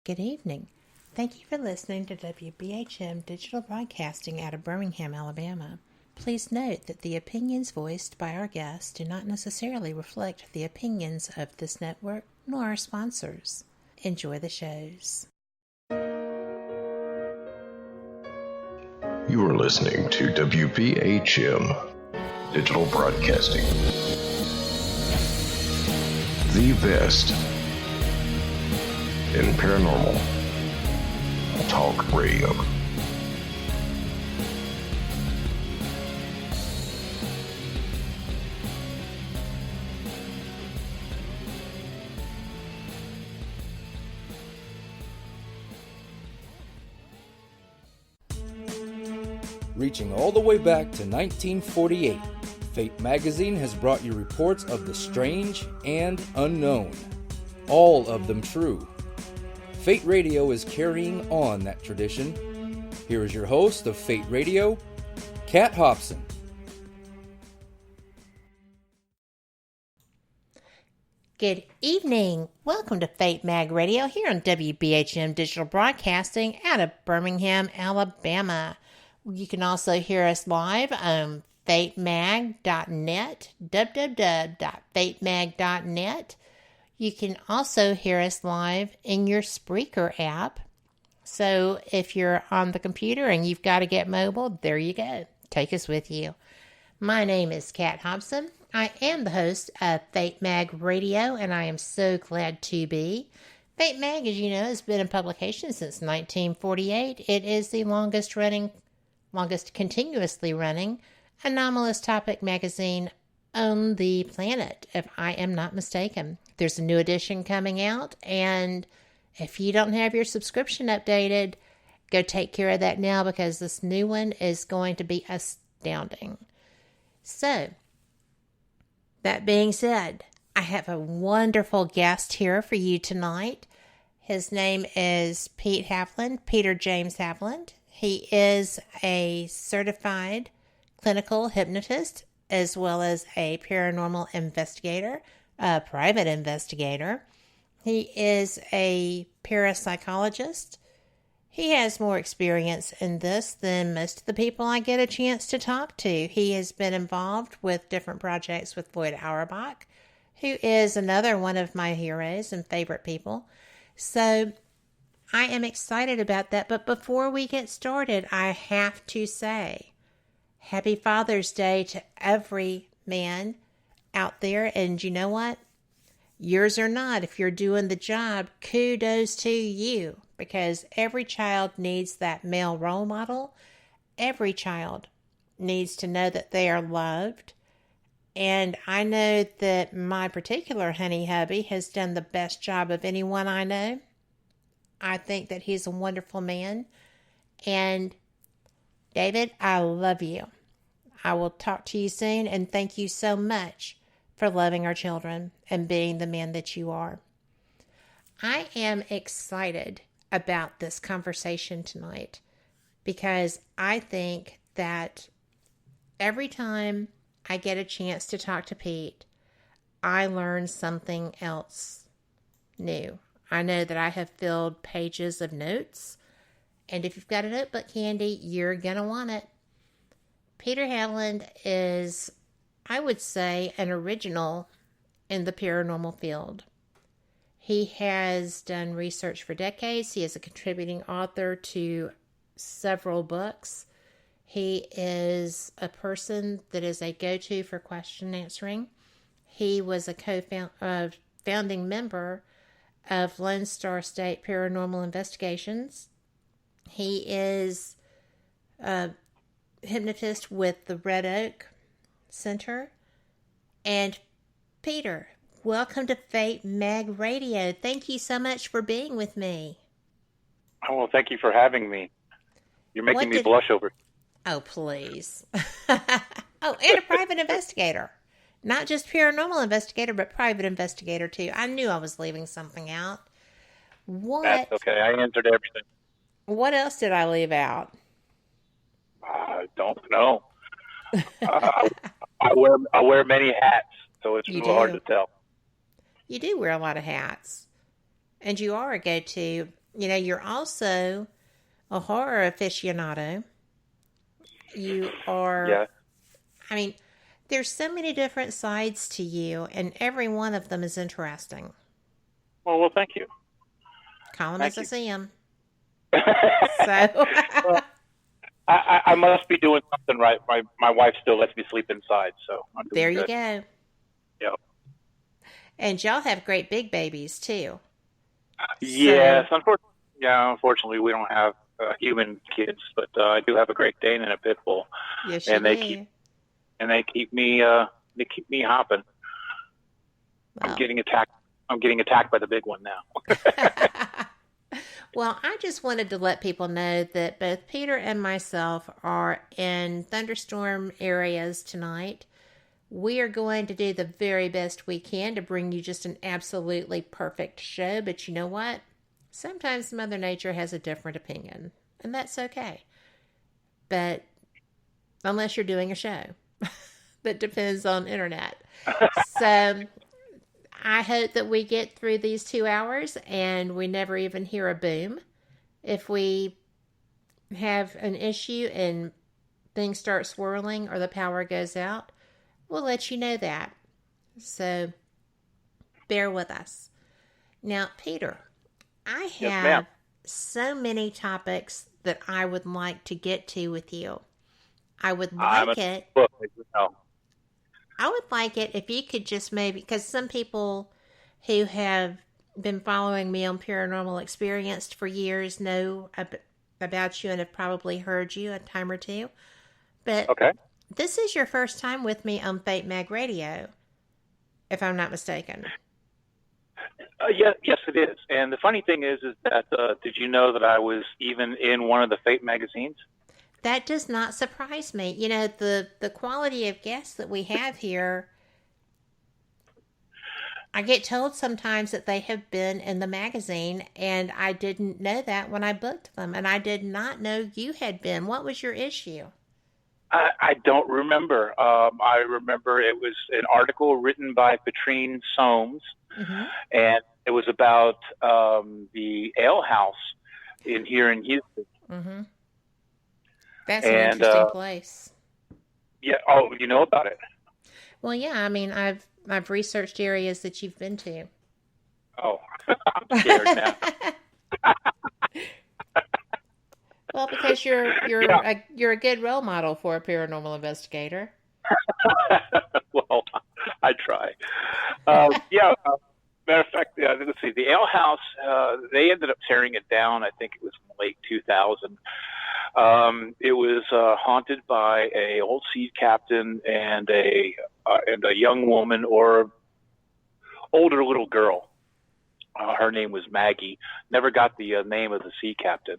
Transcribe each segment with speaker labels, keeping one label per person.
Speaker 1: Good evening. Thank you for listening to WBHM Digital Broadcasting out of Birmingham, Alabama. Please note that the opinions voiced by our guests do not necessarily reflect the opinions of this network nor our sponsors. Enjoy the shows.
Speaker 2: You are listening to WBHM Digital Broadcasting, the best in paranormal talk radio.
Speaker 3: Reaching all the way back to 1948, Fate magazine has brought you reports of the strange and unknown, all of them true. Fate Radio is carrying on that tradition. Here is your host of Fate Radio, Kat Hobson.
Speaker 1: Good evening. Welcome to Fate Mag Radio here on WBHM Digital Broadcasting out of Birmingham, Alabama. You can also hear us live on fatemag.net, www.fatemag.net. You can also hear us live in your Spreaker app. So if you're on the computer and you've got to get mobile, there you go. Take us with you. My name is Kat Hobson. I am the host of Fate Mag Radio, and I am so glad to be. Fate Mag, as you know, has been in publication since 1948. It is the longest continuously running anomalous topic magazine on the planet, if I am not mistaken. There's a new edition coming out, and if you don't have your subscription updated, go take care of that now because this new one is going to be astounding. So, that being said, I have a wonderful guest here for you tonight. His name is Pete Haviland, Peter James Haviland. He is a certified clinical hypnotist as well as a paranormal investigator, a private investigator. He is a parapsychologist. He has more experience in this than most of the people I get a chance to talk to. He has been involved with different projects with Lloyd Auerbach, who is another one of my heroes and favorite people. So I am excited about that. But before we get started, I have to say Happy Father's Day to every man out there. And you know what? Yours or not, if you're doing the job, kudos to you. Because every child needs that male role model. Every child needs to know that they are loved. And I know that my particular honey hubby has done the best job of anyone I know. I think that he's a wonderful man. And David, I love you. I will talk to you soon, and thank you so much for loving our children and being the man that you are. I am excited about this conversation tonight because I think that every time I get a chance to talk to Pete, I learn something else new. I know that I have filled pages of notes, and if you've got a notebook handy, you're going to want it. Peter Haviland is, I would say, an original in the paranormal field. He has done research for decades. He is a contributing author to several books. He is a person that is a go-to for question answering. He was a founding member of Lone Star State Paranormal Investigations. He is a hypnotist with the Red Oak Center. And Peter, welcome to Fate Mag Radio. Thank you so much for being with me.
Speaker 4: Oh, well, thank you for having me. You're making me blush over.
Speaker 1: Oh, please. Oh, and a private investigator. Not just paranormal investigator, but private investigator, too. I knew I was leaving something out. What?
Speaker 4: That's okay. I answered everything.
Speaker 1: What else did I leave out?
Speaker 4: I don't know. I wear many hats, so it's hard to tell.
Speaker 1: You do wear a lot of hats. And you are a go-to you're also a horror aficionado. You are,
Speaker 4: Yeah.
Speaker 1: I mean, there's so many different sides to you, and every one of them is interesting.
Speaker 4: Well, thank you.
Speaker 1: Call them
Speaker 4: Thank
Speaker 1: as I
Speaker 4: you.
Speaker 1: see them. So,
Speaker 4: Well, I must be doing something right. My wife still lets me sleep inside, so I'm doing
Speaker 1: there you
Speaker 4: good.
Speaker 1: go.
Speaker 4: Yep.
Speaker 1: And y'all have great big babies, too.
Speaker 4: Yes,
Speaker 1: So,
Speaker 4: unfortunately, we don't have human kids, but I do have a Great Dane and a pit bull,
Speaker 1: yes, you
Speaker 4: and
Speaker 1: do.
Speaker 4: they keep me hopping. I'm
Speaker 1: Well,
Speaker 4: getting attacked. I'm getting attacked by the big one now.
Speaker 1: well, I just wanted to let people know that both Peter and myself are in thunderstorm areas tonight. We are going to do the very best we can to bring you just an absolutely perfect show. But you know what? Sometimes Mother Nature has a different opinion, and that's okay. But unless you're doing a show that depends on internet. So I hope that we get through these 2 hours and we never even hear a boom. If we have an issue and things start swirling or the power goes out, we'll let you know that. So bear with us. Now, Peter, I
Speaker 4: Yes, ma'am.
Speaker 1: have so many topics that I would like to get to with you. I would
Speaker 4: I'm
Speaker 1: like
Speaker 4: a
Speaker 1: it.
Speaker 4: book, as you know.
Speaker 1: I would like it if you could just maybe, because some people who have been following me on Paranormal Experience for years know about you and have probably heard you a time or two. But
Speaker 4: Okay.
Speaker 1: this is your first time with me on Fate Mag Radio, if I'm not mistaken.
Speaker 4: Yes, it is. And the funny thing is that did you know that I was even in one of the Fate magazines?
Speaker 1: That does not surprise me. The quality of guests that we have here, I get told sometimes that they have been in the magazine, and I didn't know that when I booked them, and I did not know you had been. What was your issue?
Speaker 4: I don't remember. I remember it was an article written by Patrine Soames,
Speaker 1: Mm-hmm.
Speaker 4: and it was about the ale house here in Houston.
Speaker 1: Mm-hmm. That's an
Speaker 4: And
Speaker 1: interesting place.
Speaker 4: yeah, oh, you know about it?
Speaker 1: Well, yeah. I mean, I've researched areas that you've been to.
Speaker 4: Oh, I'm scared now.
Speaker 1: Well, because you're
Speaker 4: Yeah.
Speaker 1: you're a good role model for a paranormal investigator.
Speaker 4: Well, I try. Yeah. Matter of fact, let's see. The ale house, they ended up tearing it down. I think it was in late 2000. It was haunted by a old sea captain and a young woman or older little girl. Her name was Maggie. Never got the name of the sea captain.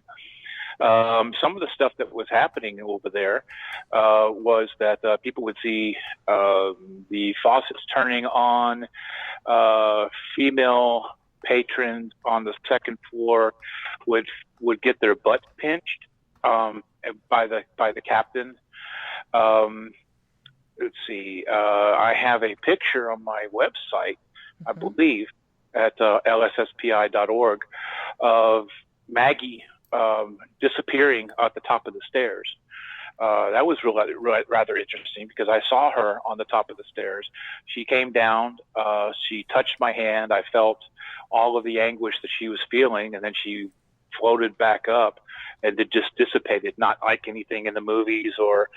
Speaker 4: Some of the stuff that was happening over there was that people would see the faucets turning on, female patrons on the second floor would get their butts pinched by the captain. Let's see. I have a picture on my website, I believe, at lsspi.org, of Maggie disappearing at the top of the stairs. That was rather interesting because I saw her on the top of the stairs. She came down. She touched my hand. I felt all of the anguish that she was feeling, and then she floated back up and it just dissipated, not like anything in the movies or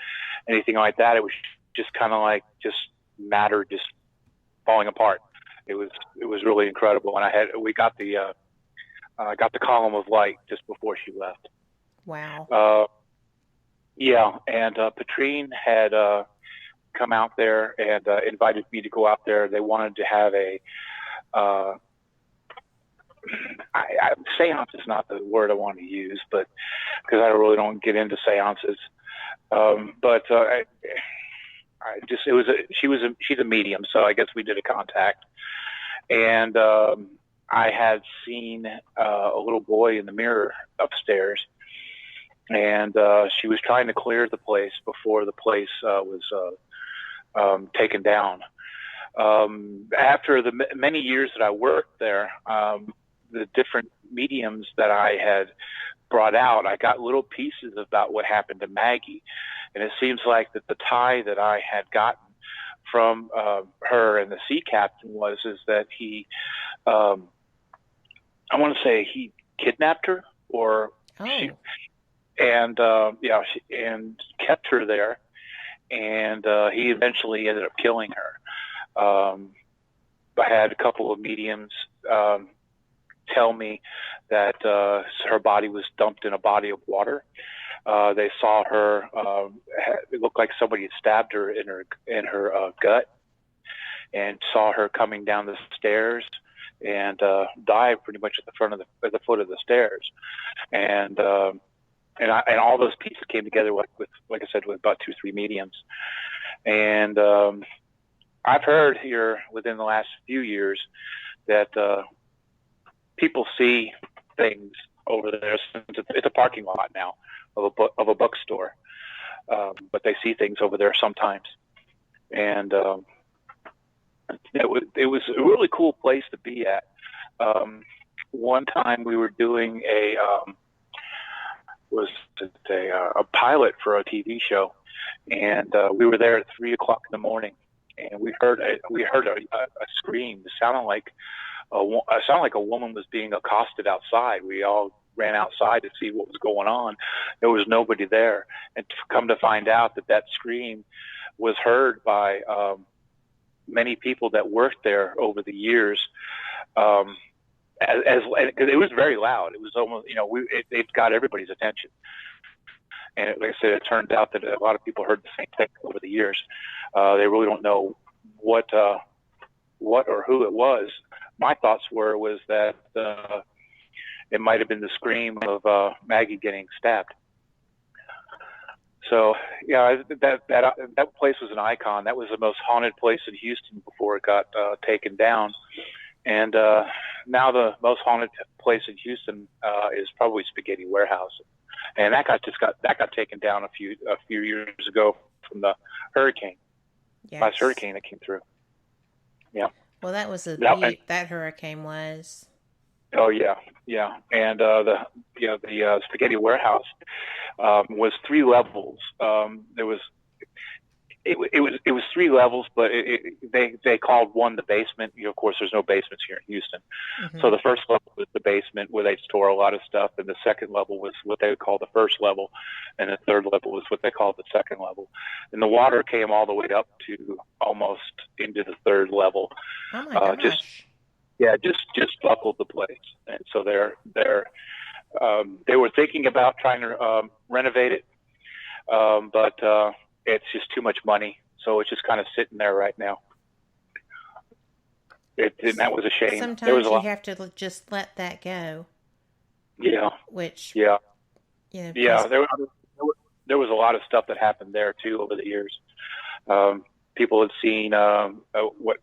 Speaker 4: anything like that. It was just kind of like just matter just falling apart. It was really incredible. And we got the column of light just before she left.
Speaker 1: Wow.
Speaker 4: Yeah, and Patrine had come out there and invited me to go out there. They wanted to have a seance is not the word I want to use, but because I really don't get into seances. She's a medium, so I guess we did a contact, and I had seen a little boy in the mirror upstairs, and she was trying to clear the place before the place was taken down. After the many years that I worked there, the different mediums that I had brought out, I got little pieces about what happened to Maggie. And it seems like that the tie that I had gotten from her and the sea captain is that he, I want to say he kidnapped her, or she, and and kept her there, and he eventually ended up killing her. I had a couple of mediums tell me that her body was dumped in a body of water. They saw her. It looked like somebody had stabbed her in her gut, and saw her coming down the stairs and die pretty much at the foot of the stairs. And all those pieces came together like I said, with about 2-3 mediums. And I've heard here within the last few years that people see things over there. It's a parking lot now of a bookstore, but they see things over there sometimes. And it was a really cool place to be at. One time we were doing a pilot for a TV show, and we were there at 3 o'clock in the morning, and we heard a scream. It sounded like a woman was being accosted outside. We all ran outside to see what was going on. There was nobody there, and come to find out that scream was heard by many people that worked there over the years. Cause it was very loud. It was almost, it got everybody's attention. And like I said, it turned out that a lot of people heard the same thing over the years. They really don't know what or who it was. My thoughts was that it might have been the scream of Maggie getting stabbed. So yeah, that place was an icon. That was the most haunted place in Houston before it got taken down. And now the most haunted place in Houston is probably Spaghetti Warehouse, and that got taken down a few years ago from the hurricane.
Speaker 1: Yes.
Speaker 4: Last hurricane that came through. Yeah.
Speaker 1: Well, that was that hurricane was.
Speaker 4: Oh yeah, and the Spaghetti Warehouse was 3 levels. It was 3 levels, but they called one the basement. Of course, there's no basements here in Houston. Mm-hmm. So the first level was the basement where they'd store a lot of stuff, and the second level was what they would call the first level, and the third level was what they called the second level. And the water came all the way up to almost into the third level.
Speaker 1: Oh my gosh.
Speaker 4: Just buckled the place. And so they were thinking about trying to renovate it, but it's just too much money, so it's just kind of sitting there right now. And that was a shame.
Speaker 1: Sometimes you have to just let that go.
Speaker 4: Yeah.
Speaker 1: Yeah.
Speaker 4: There was a lot of stuff that happened there too over the years. People had seen what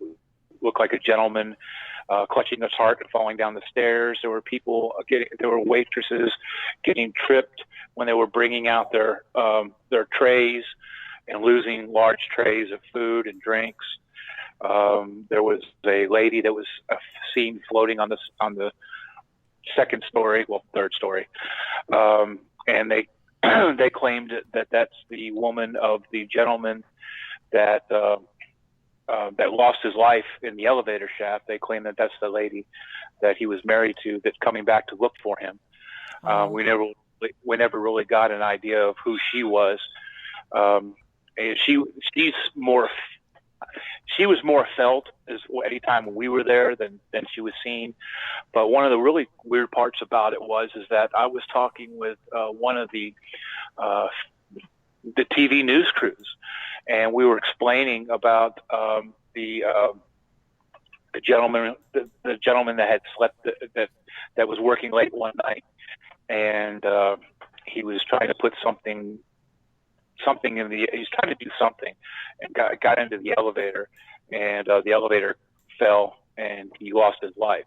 Speaker 4: looked like a gentleman clutching his heart and falling down the stairs. There were waitresses getting tripped when they were bringing out their trays and losing large trays of food and drinks. There was a lady that was seen floating on the second story, third story, and they they claimed that that's the woman of the gentleman that lost his life in the elevator shaft. They claim that that's the lady that he was married to that's coming back to look for him. We never really got an idea of who she was. And she was more felt as any time when we were there than she was seen. But one of the really weird parts about it is that I was talking with one of the TV news crews, and we were explaining about the gentleman that had slept that was working late one night, and he was trying to put something he's trying to do something, and got into the elevator, and the elevator fell and he lost his life.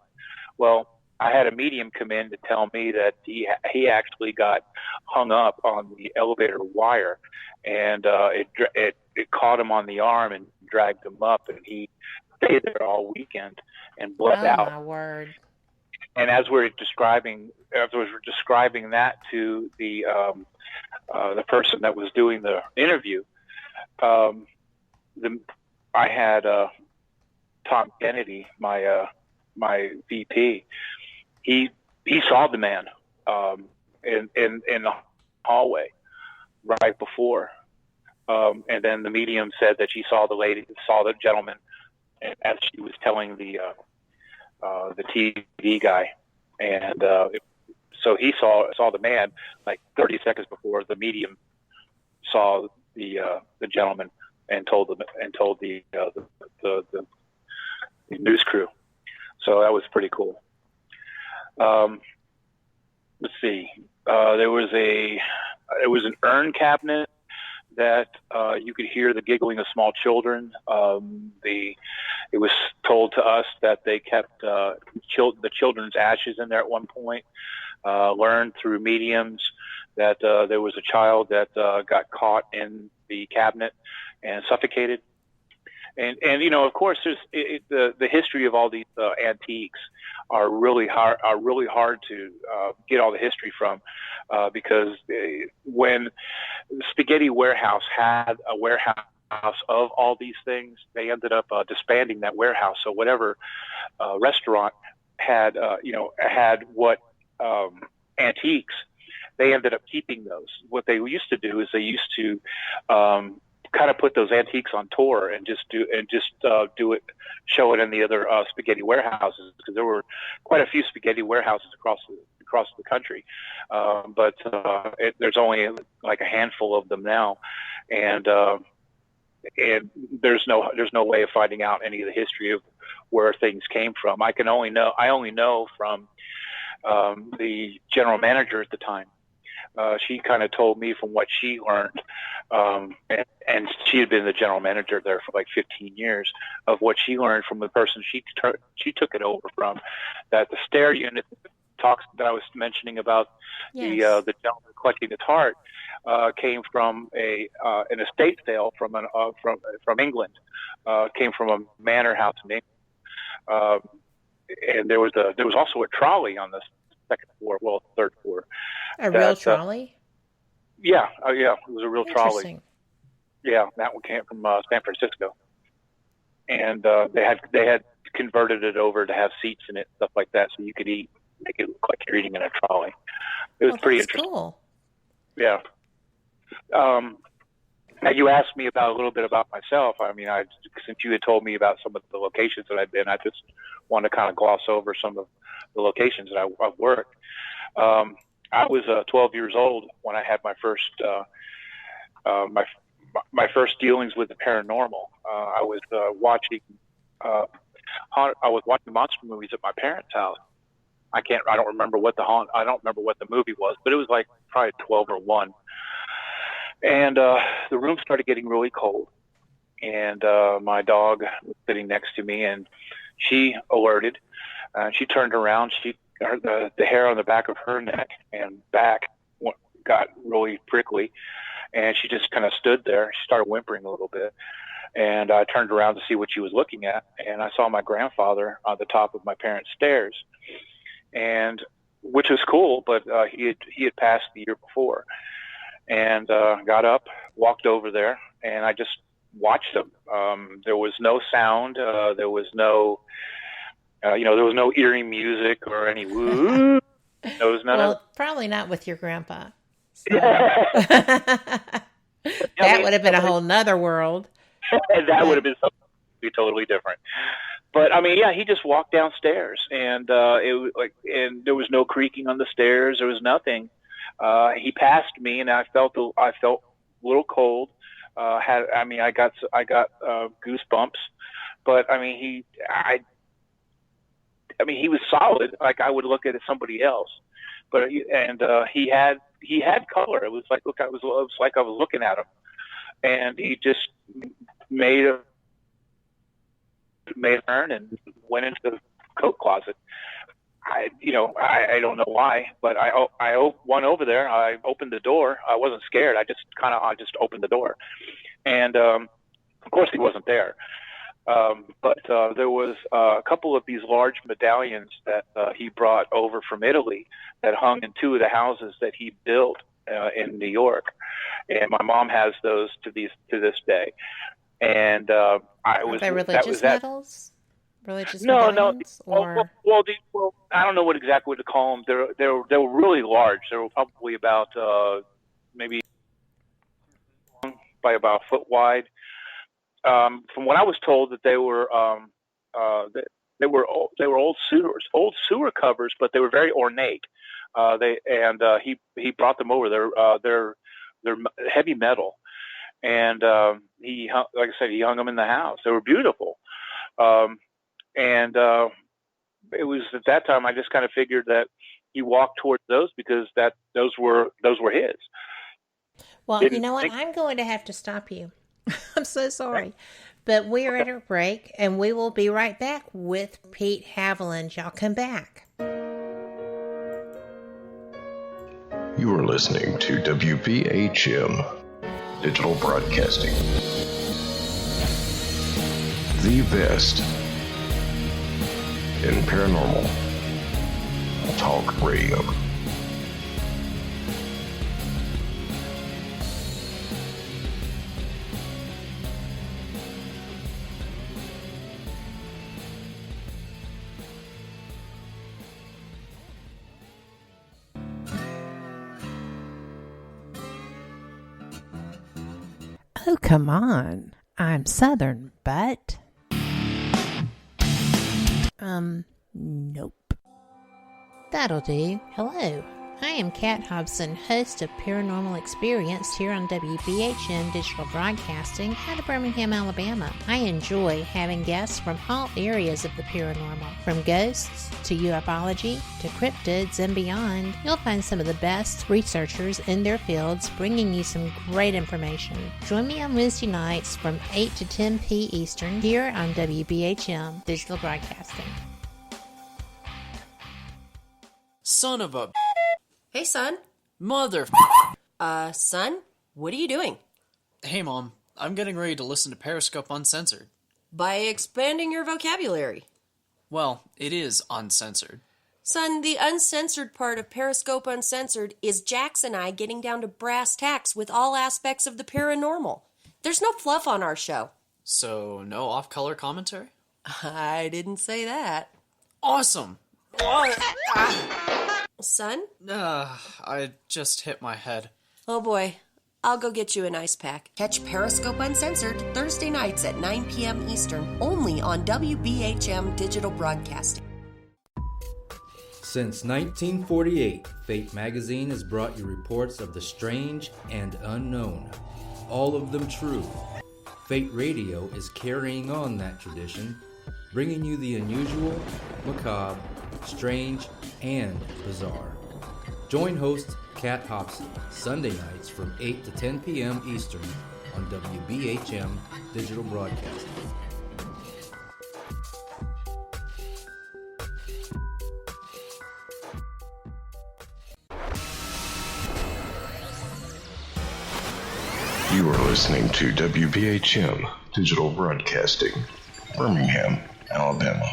Speaker 4: Well, I had a medium come in to tell me that he actually got hung up on the elevator wire, and it caught him on the arm and dragged him up, and he stayed there all weekend and bled out.
Speaker 1: Oh my word!
Speaker 4: And as we're describing that to the person that was doing the interview, I had Tom Kennedy, my VP. He saw the man in the hallway right before, and then the medium said that she saw the gentleman, as she was telling the TV guy, and so he saw the man like 30 seconds before the medium saw the gentleman and told the news crew. So that was pretty cool. Let's see. There was an urn cabinet that you could hear the giggling of small children. It was told to us that they kept the children's ashes in there at one point. Learned through mediums that there was a child that got caught in the cabinet and suffocated. And of course, there's the history of all these antiques are really hard to get all the history from, because when Spaghetti Warehouse had a warehouse of all these things, they ended up disbanding that warehouse. So whatever restaurant had what antiques, they ended up keeping those. What they used to do is they used to kind of put those antiques on tour and just show it in the other spaghetti warehouses, because there were quite a few spaghetti warehouses across the country, but there's only like a handful of them now, and there's no way of finding out any of the history of where things came from. I only know from the general manager at the time. She kind of told me from what she learned, and she had been the general manager there for like 15 years, of what she learned from the person she took it over from, that the stair unit that I was mentioning about, yes, the gentleman collecting the tart, came from an estate sale from England, came from a manor house in England, and there was also a trolley on the second floor, well, third floor.
Speaker 1: A real trolley?
Speaker 4: Yeah, it was a real trolley. Yeah, that one came from San Francisco, and they had converted it over to have seats in it, stuff like that, so you could make it look like you're eating in a trolley. It was pretty interesting. Cool. Yeah. Now you asked me a little bit about myself. I mean, since you had told me about some of the locations that I've been, I just want to kind of gloss over some of the locations that I've worked. I was 12 years old when I had my first my first dealings with the paranormal. I was watching monster movies at my parents' house. I don't remember what the movie was, but it was like probably 12 or 1. And the room started getting really cold, and my dog was sitting next to me, and she alerted. She turned around. The hair on the back of her neck and back got really prickly, and she just kind of stood there. She started whimpering a little bit, and I turned around to see what she was looking at, and I saw my grandfather on the top of my parents' stairs, and which was cool, but he had passed the year before, and got up, walked over there, and I just watched him. There was no sound. There was no there was no eerie music or any woo. There was none of.
Speaker 1: Probably not with your grandpa. So.
Speaker 4: Yeah.
Speaker 1: That would have been a whole nother world.
Speaker 4: That would have been something totally different. But I mean, yeah, he just walked downstairs, and and there was no creaking on the stairs. There was nothing. He passed me, and I felt a little cold. I got goosebumps, but I mean, he was solid. Like I would look at somebody else, but he had color. It was like I was looking at him, and he just made a turn and went into the coat closet. I don't know why, but I went over there. I opened the door. I wasn't scared. I just opened the door, and of course he wasn't there. But there was a couple of these large medallions that he brought over from Italy that hung in two of the houses that he built in New York, and my mom has those to this day. And
Speaker 1: Are they religious medals? Religious medallions? Or...
Speaker 4: Well, I don't know what exactly to call them. They were really large. They were probably about maybe by about a foot wide. From what I was told, that they were old sewer covers, but they were very ornate. He brought them over. They're heavy metal, and he hung them in the house. They were beautiful, and it was at that time I just kind of figured that he walked towards those because those were his.
Speaker 1: Well, you know what? I'm going to have to stop you. I'm so sorry. But we're at a break, and we will be right back with Pete Haviland. Y'all come back.
Speaker 2: You are listening to WPHM Digital Broadcasting. The best in paranormal talk radio.
Speaker 1: Oh, come on. I'm Southern, but... Nope. That'll do. Hello. I am Kat Hobson, host of Paranormal Experience here on WBHM Digital Broadcasting out of Birmingham, Alabama. I enjoy having guests from all areas of the paranormal, from ghosts to ufology to cryptids and beyond. You'll find some of the best researchers in their fields bringing you some great information. Join me on Wednesday nights from 8 to 10 p. Eastern here on WBHM Digital Broadcasting.
Speaker 5: Son of a...
Speaker 6: Hey, son.
Speaker 5: Mother...
Speaker 6: Son? What are you doing?
Speaker 5: Hey, Mom. I'm getting ready to listen to Periscope Uncensored.
Speaker 6: By expanding your vocabulary.
Speaker 5: Well, it is uncensored.
Speaker 6: Son, the uncensored part of Periscope Uncensored is Jax and I getting down to brass tacks with all aspects of the paranormal. There's no fluff on our show.
Speaker 5: So, no off-color commentary?
Speaker 6: I didn't say that.
Speaker 5: Awesome!
Speaker 6: Son?
Speaker 5: I just hit my head.
Speaker 6: Oh boy. I'll go get you an ice pack. Catch Periscope Uncensored Thursday nights at 9 p.m. Eastern, only on WBHM Digital Broadcasting.
Speaker 3: Since 1948, Fate magazine has brought you reports of the strange and unknown, all of them true. Fate Radio is carrying on that tradition, bringing you the unusual, macabre, strange, and bizarre. Join host Kat Hobson Sunday nights from 8 to 10 p.m. Eastern on WBHM Digital Broadcasting.
Speaker 2: You are listening to WPHM Digital Broadcasting, Birmingham, Alabama.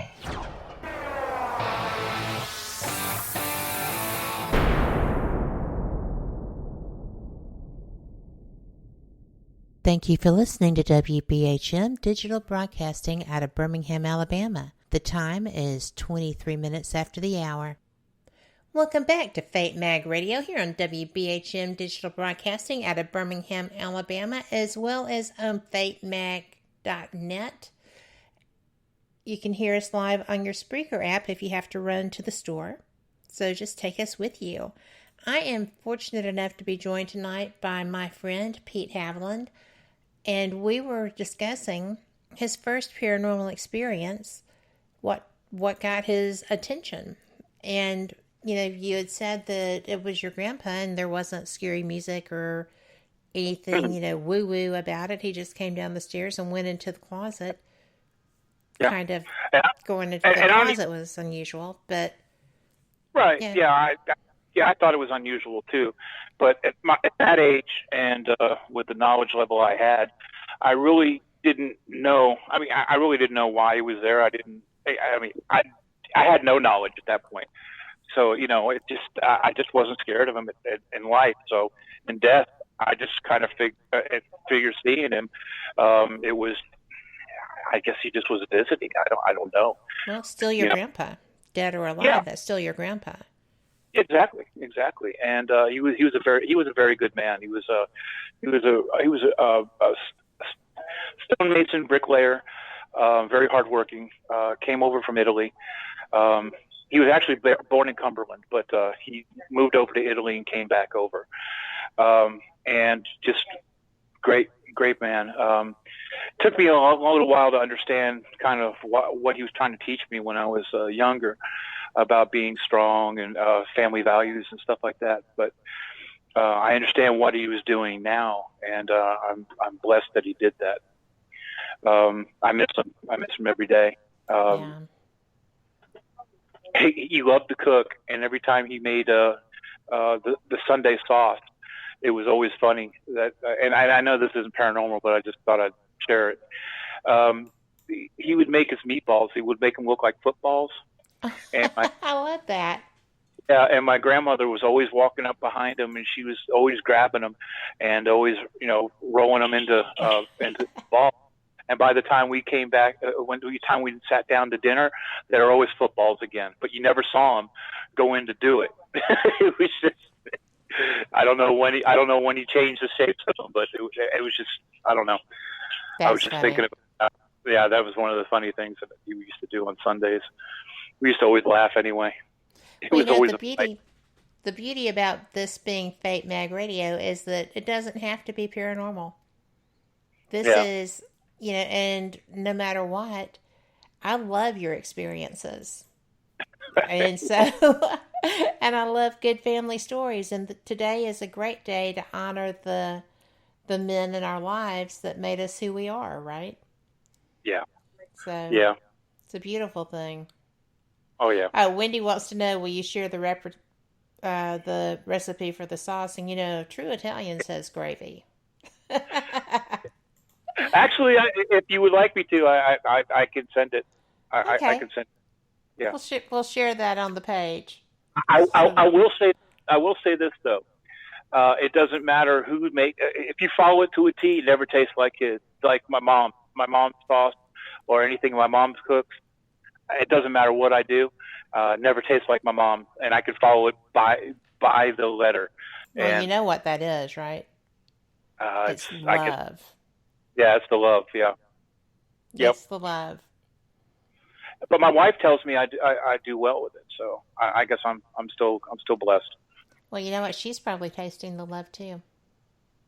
Speaker 1: Thank you for listening to WBHM Digital Broadcasting out of Birmingham, Alabama. The time is 23 minutes after the hour. Welcome back to Fate Mag Radio here on WBHM Digital Broadcasting out of Birmingham, Alabama, as well as on fatemag.net. You can hear us live on your Spreaker app if you have to run to the store. So just take us with you. I am fortunate enough to be joined tonight by my friend Pete Haviland, and we were discussing his first paranormal experience, what got his attention. And, you know, you had said that it was your grandpa and there wasn't scary music or anything, you know, woo-woo about it. He just came down the stairs and went into the closet.
Speaker 4: Yeah.
Speaker 1: Kind of going into the closet was unusual, but...
Speaker 4: Right, yeah, I thought it was unusual too. But at that age and with the knowledge level I had, I really didn't know. I mean, I really didn't know why he was there. I had no knowledge at that point. So, I just wasn't scared of him in life. So in death, I just kind of figured seeing him, it was, I guess he just was visiting. I don't know.
Speaker 1: Well, still your grandpa, dead or alive.
Speaker 4: Yeah.
Speaker 1: That's still your grandpa.
Speaker 4: Exactly. And he was a very good man. He was a stonemason, bricklayer, very hardworking. Came over from Italy. He was actually born in Cumberland, but he moved over to Italy and came back over. And just great man. Took me a little while to understand kind of what he was trying to teach me when I was younger about being strong and family values and stuff like that. But I understand what he was doing now, and I'm blessed that he did that. I miss him every day.
Speaker 1: Yeah.
Speaker 4: He loved to cook, and every time he made the Sunday sauce, it was always funny. And I know this isn't paranormal, but I just thought I'd share it. He would make his meatballs. He would make them look like footballs. And
Speaker 1: I love that.
Speaker 4: Yeah, and my grandmother was always walking up behind him, and she was always grabbing them and always, rolling them into balls. And by the time we came back, time we sat down to dinner, there were always footballs again. But you never saw him go in to do it. It was just, I don't know when he changed the shapes of them, but it was just, I don't know.
Speaker 1: That's
Speaker 4: I was just
Speaker 1: funny.
Speaker 4: thinking about, that was one of the funny things that he used to do on Sundays. We used to always laugh anyway. It was always
Speaker 1: the beauty about this being Fate Mag Radio is that it doesn't have to be paranormal. This is, and no matter what, I love your experiences. And so, and I love good family stories. And today is a great day to honor the men in our lives that made us who we are, right?
Speaker 4: Yeah.
Speaker 1: So,
Speaker 4: yeah.
Speaker 1: It's a beautiful thing.
Speaker 4: Oh, yeah.
Speaker 1: Wendy wants to know, will you share the recipe for the sauce? And, true Italian says gravy.
Speaker 4: Actually, if you would like me to, I can send it. I can send it. Yeah.
Speaker 1: We'll share that on the page.
Speaker 4: I will say this, though. It doesn't matter who if you follow it to a T, it never tastes like my mom's sauce or anything my mom cooks. It doesn't matter what I do. Never tastes like my mom, and I can follow it by the letter.
Speaker 1: Well,
Speaker 4: and,
Speaker 1: you know what that is, right? It's love.
Speaker 4: It's the love. Yeah.
Speaker 1: It's the love.
Speaker 4: But my wife tells me I do well with it, so I guess I'm still blessed.
Speaker 1: Well, you know what? She's probably tasting the love too.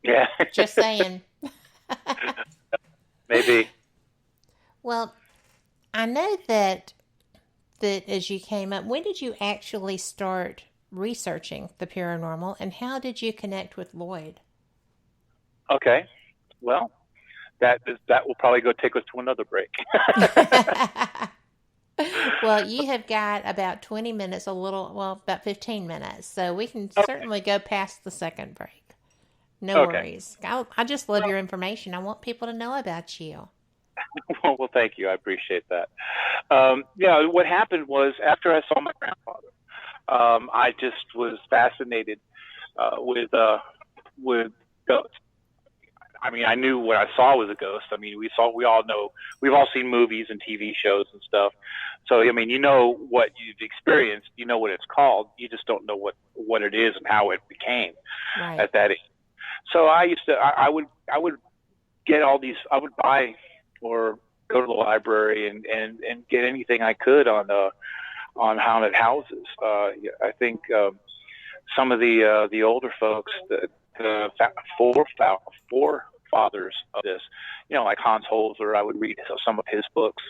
Speaker 4: Yeah.
Speaker 1: Just saying.
Speaker 4: Maybe.
Speaker 1: Well, I know that as you came up, when did you actually start researching the paranormal, and how did you connect with Lloyd?
Speaker 4: Okay. Well, that will probably go take us to another break.
Speaker 1: Well, you have got about 20 minutes, about 15 minutes, so we can certainly go past the second break. No worries. I just love your information. I want people to know about you.
Speaker 4: Well, thank you. I appreciate that. What happened was after I saw my grandfather, I just was fascinated with ghosts. I mean, I knew what I saw was a ghost. I mean, we've all seen movies and TV shows and stuff. So, I mean, you know what you've experienced, you know what it's called. You just don't know what it is and how it became at that age. So I would get all these, I would buy or go to the library and get anything I could on haunted houses. I think some of the older folks, the forefathers of this, like Hans Holzer, I would read some of his books.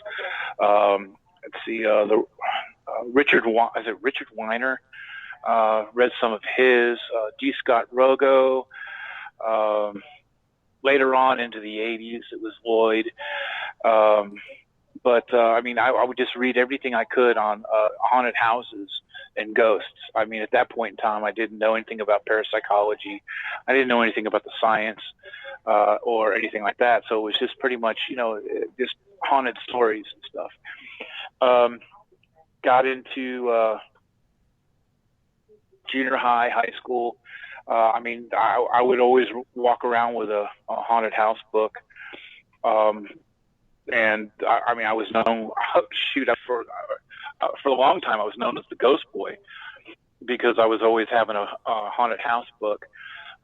Speaker 4: Let's see, Richard Weiner, read some of his, D. Scott Rogo. Later on into the 80s, it was Lloyd. But I mean, I would just read everything I could on haunted houses and ghosts. I mean, at that point in time, I didn't know anything about parapsychology. I didn't know anything about the science or anything like that. So it was just pretty much, just haunted stories and stuff. Got into junior high school. I mean, I would always walk around with a haunted house book. And I mean, I was known, for a long time, I was known as the Ghost Boy because I was always having a haunted house book.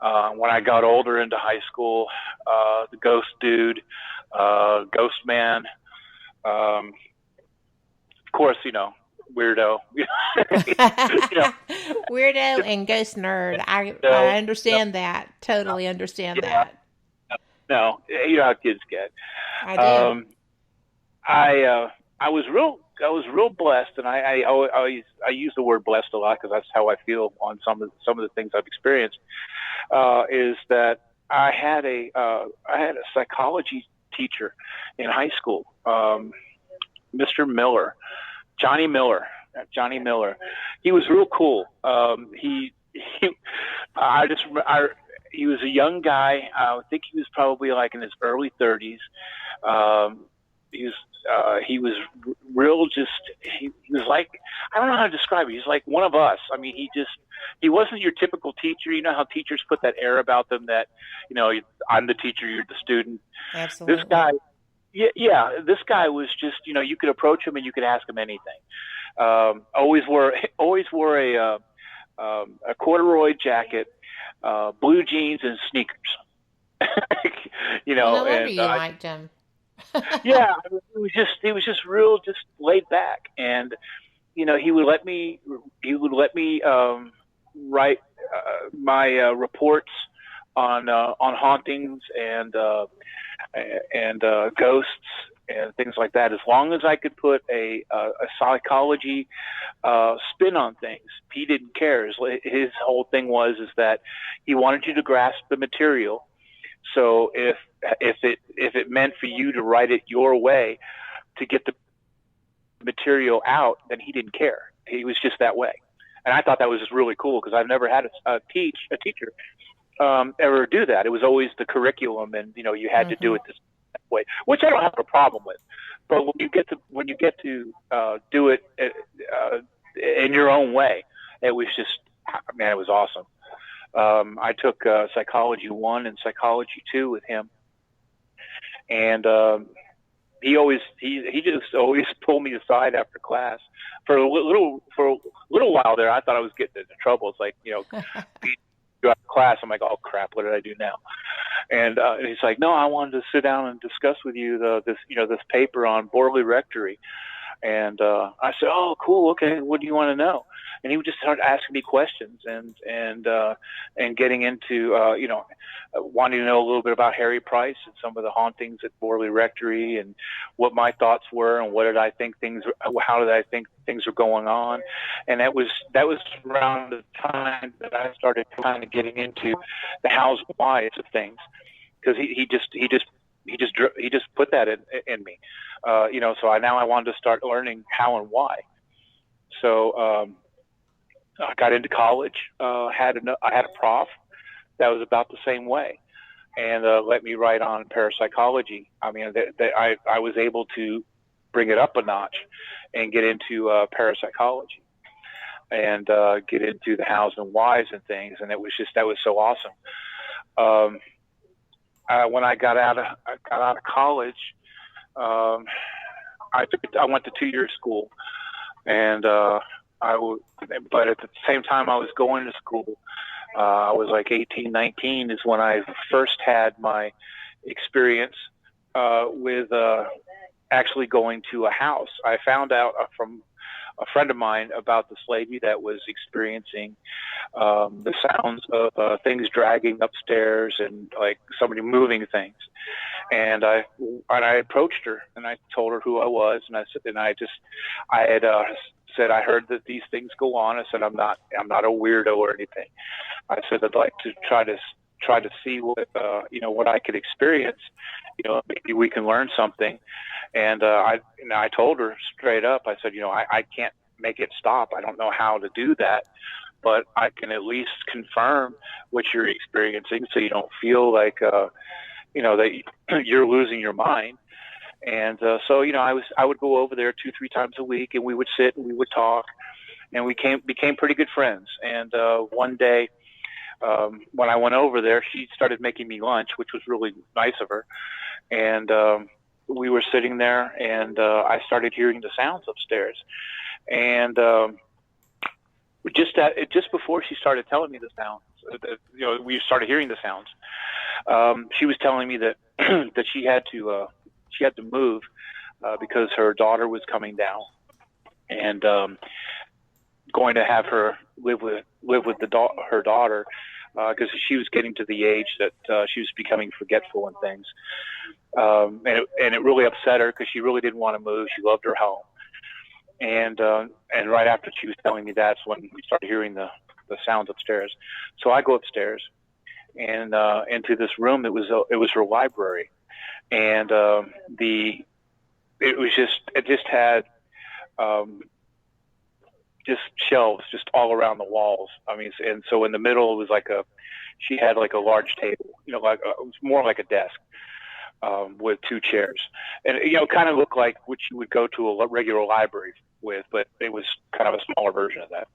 Speaker 4: When I got older into high school, the Ghost Dude, Ghost Man, of course, weirdo.
Speaker 1: Weirdo and ghost nerd. I understand that. Totally understand that.
Speaker 4: No, you know how kids get.
Speaker 1: I do.
Speaker 4: I was real blessed, and I use the word blessed a lot because that's how I feel on some of the things I've experienced. Is that I had a psychology teacher in high school, Mr. Miller, Johnny Miller. He was real cool. He was a young guy. I think he was probably like in his early 30s. He was real. He was like, I don't know how to describe it. He's like one of us. I mean, he wasn't your typical teacher. You know how teachers put that air about them that, I'm the teacher, you're the student.
Speaker 1: Absolutely.
Speaker 4: This guy, this guy was just, you could approach him and you could ask him anything. Always wore a corduroy jacket, blue jeans and sneakers.
Speaker 1: No wonder you liked him.
Speaker 4: Yeah, he was just real, just laid back, and he would let me write my reports on hauntings and ghosts and things like that. As long as I could put a psychology spin on things, he didn't care. His whole thing is that he wanted you to grasp the material. So if it meant for you to write it your way to get the material out, then he didn't care. He was just that way, and I thought that was just really cool because I've never had a teacher ever do that. It was always the curriculum, and you had to do it this way, which I don't have a problem with. But when you get to do it in your own way, it was just, man, it was awesome. I took Psychology 1 and Psychology 2 with him, and he just always pulled me aside after class. For a little while there, I thought I was getting into trouble. It's like, go out of class. I'm like, oh crap, what did I do now? And he's like, no, I wanted to sit down and discuss with you this paper on Borley Rectory. And I said, oh, cool, okay, what do you want to know? And he would just start asking me questions and getting into wanting to know a little bit about Harry Price and some of the hauntings at Borley Rectory and what my thoughts were and how did I think things were going on. And that was around the time that I started kind of getting into the hows and whys of things, because he just put that in me. So I wanted to start learning how and why. So I got into college. I had a prof that was about the same way, and let me write on parapsychology. I mean, I was able to bring it up a notch and get into parapsychology and get into the hows and whys and things, and that was so awesome. When I got out of college, I went to 2-year school, and but at the same time I was going to school, I was like 18, 19 is when I first had my experience with actually going to a house. I found out from a friend of mine about this lady that was experiencing the sounds of things dragging upstairs and like somebody moving things. And I approached her and I told her who I was, and I had said I heard that these things go on. I said I'm not a weirdo or anything. I said I'd like to try to try to see what what I could experience. Maybe we can learn something. And I told her straight up. I said, I can't make it stop. I don't know how to do that, but I can at least confirm what you're experiencing, so you don't feel like that you're losing your mind. And so I would go over there 2-3 times a week, and we would sit and we would talk, and we became pretty good friends. And one day, when I went over there, she started making me lunch, which was really nice of her. And we were sitting there, and I started hearing the sounds upstairs. And just before she started telling me the sounds, we started hearing the sounds. She was telling me that that she had to move because her daughter was coming down, and going to have her live with her daughter, because she was getting to the age that she was becoming forgetful and things. And it really upset her, because she really didn't want to move. She loved her home. And right after she was telling me, that's when we started hearing the sounds upstairs. So I go upstairs and into this room. It was her library, and it just had just shelves just all around the walls. I mean, and so in the middle it was she had like a large table, it was more like a desk. With 2 chairs, and kind of looked like what you would go to a regular library with, but it was kind of a smaller version of that.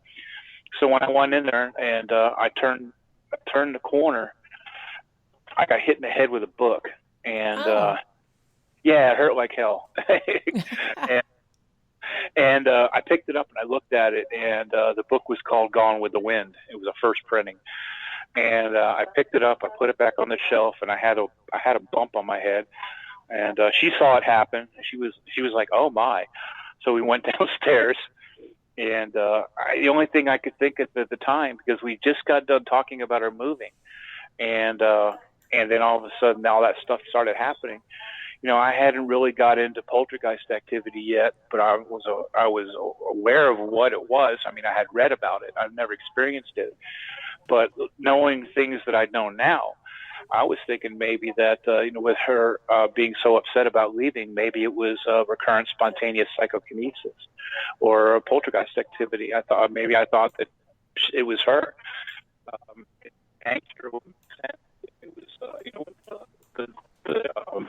Speaker 4: So when I went in there and I turned the corner, I got hit in the head with a book, and it hurt like hell. and I picked it up and I looked at it, and the book was called Gone with the Wind. It was a first printing. And I picked it up, I put it back on the shelf, and I had a bump on my head. And she saw it happen. She was like, "Oh my!" So we went downstairs, and the only thing I could think of at the time, because we just got done talking about her moving, and then all of a sudden all that stuff started happening. I hadn't really got into poltergeist activity yet, but I was aware of what it was. I mean, I had read about it. I've never experienced it. But knowing things that I'd known now, I was thinking maybe that, with her being so upset about leaving, maybe it was recurrent spontaneous psychokinesis or a poltergeist activity. I thought that it was her. It was,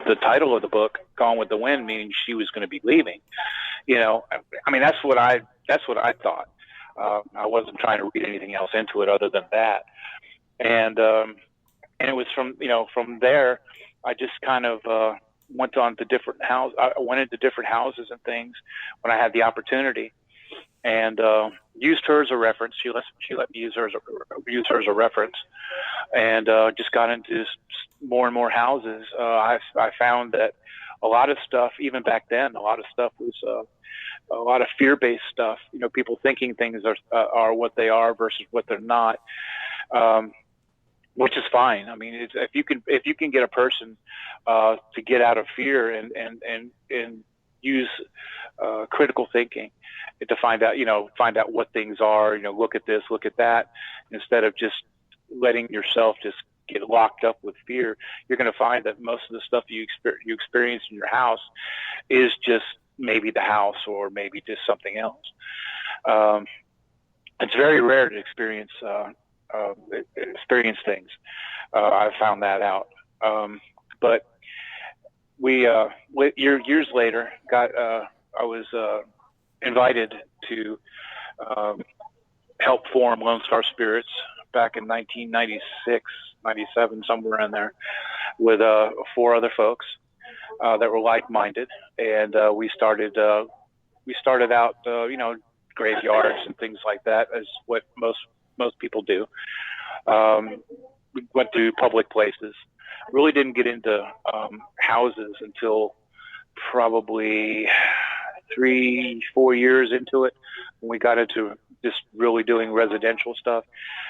Speaker 4: the title of the book, Gone with the Wind, meaning she was going to be leaving. I mean, that's what I thought. I wasn't trying to read anything else into it other than that. And it was from there, I just kind of went on to different houses. I went into different houses and things when I had the opportunity, and used her as a reference. She let me use her as a reference, and just got into more and more houses. I found that a lot of stuff, even back then, a lot of stuff was a lot of fear-based stuff. People thinking things are what they are versus what they're not, which is fine. I mean, if you can get a person to get out of fear and use critical thinking to find out what things are. Look at this, look at that, instead of just letting yourself just get locked up with fear. You're going to find that most of the stuff you experience in your house is just maybe the house, or maybe just something else. It's very rare to experience things. I found that out. But we years later I was invited to help form Lone Star Spirits back in 1996, 97, somewhere in there, with 4 other folks that were like-minded, and we started out, graveyards and things like that, as what most people do. We went to public places. Really didn't get into houses until probably 3-4 years into it, when we got into just really doing residential stuff.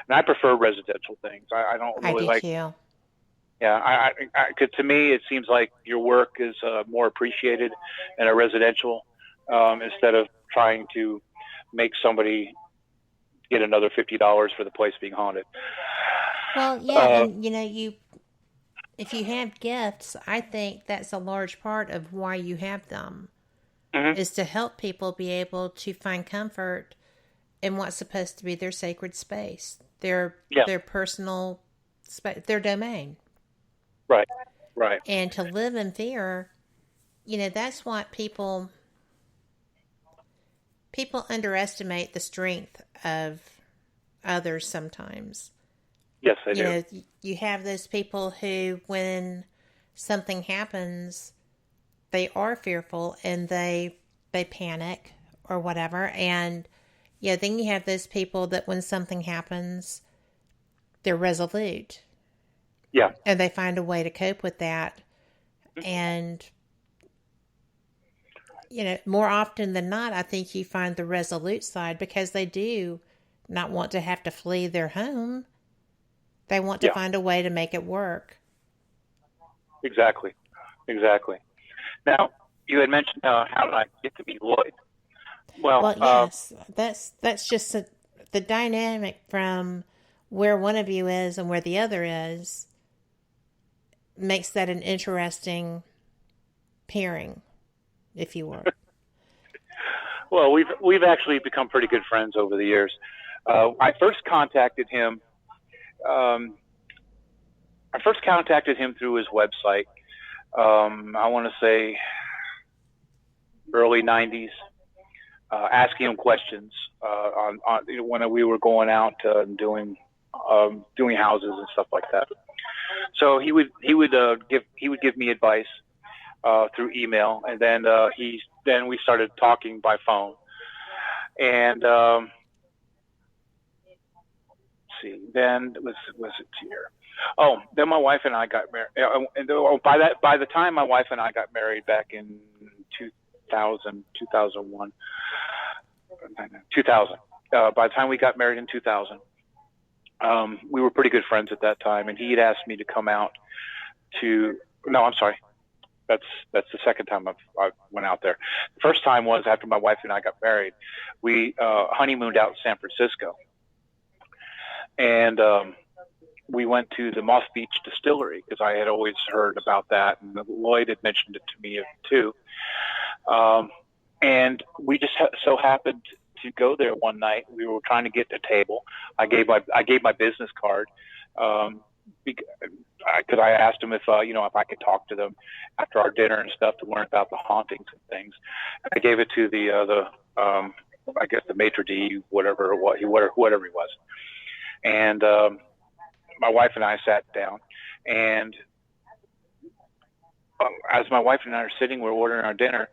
Speaker 4: And I prefer residential things. I don't really like.
Speaker 1: Too.
Speaker 4: Yeah, cause to me, it seems like your work is more appreciated in a residential, instead of trying to make somebody get another $50 for the place being haunted.
Speaker 1: Well, yeah, and if you have gifts, I think that's a large part of why you have them, is to help people be able to find comfort in what's supposed to be their sacred space, their personal space, their domain.
Speaker 4: Right, right.
Speaker 1: And to live in fear, that's what people underestimate the strength of others sometimes.
Speaker 4: Yes, I do.
Speaker 1: You have those people who, when something happens, they are fearful and they panic or whatever. And then you have those people that when something happens, they're resolute.
Speaker 4: Yeah.
Speaker 1: And they find a way to cope with that. And, more often than not, I think you find the resolute side because they do not want to have to flee their home. They want to find a way to make it work.
Speaker 4: Exactly. Now, you had mentioned how did I get to meet Lloyd? Well,
Speaker 1: yes, that's just the dynamic from where one of you is and where the other is makes that an interesting pairing, if you will.
Speaker 4: Well, we've actually become pretty good friends over the years. I first contacted him. Through his website. I want to say early '90s. Asking him questions on when we were going out and doing houses and stuff like that. So he would give me advice through email, and then we started talking by phone. And let's see, then was it here? Oh, then my wife and I got married. And by the time my wife and I got married back in 2000. By the time we got married in 2000, we were pretty good friends at that time, and he had asked me to come out to. No, I'm sorry. That's the second time I went out there. The first time was after my wife and I got married. We honeymooned out in San Francisco, and we went to the Moss Beach Distillery because I had always heard about that, and Lloyd had mentioned it to me too. And we just so happened to go there one night. We were trying to get a table. I gave my business card because I asked him if if I could talk to them after our dinner and stuff to learn about the hauntings and things. I gave it to the I guess the maitre d', whatever he was, and my wife and I sat down, and as my wife and I are sitting, we're ordering our dinner.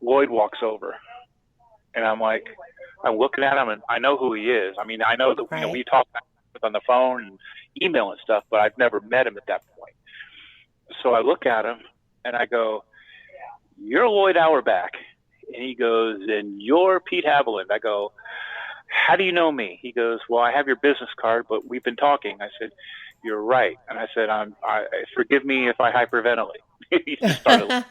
Speaker 4: Lloyd walks over, and I'm looking at him, and I know who he is. I mean, I know that we talk on the phone and email and stuff, but I've never met him at that point. So I look at him, and I go, "You're Lloyd Auerbach," and he goes, "And you're Pete Haviland." I go, "How do you know me?" He goes, "Well, I have your business card, but we've been talking." I said, "You're right," and I said, "Forgive me if I hyperventilate." He just started.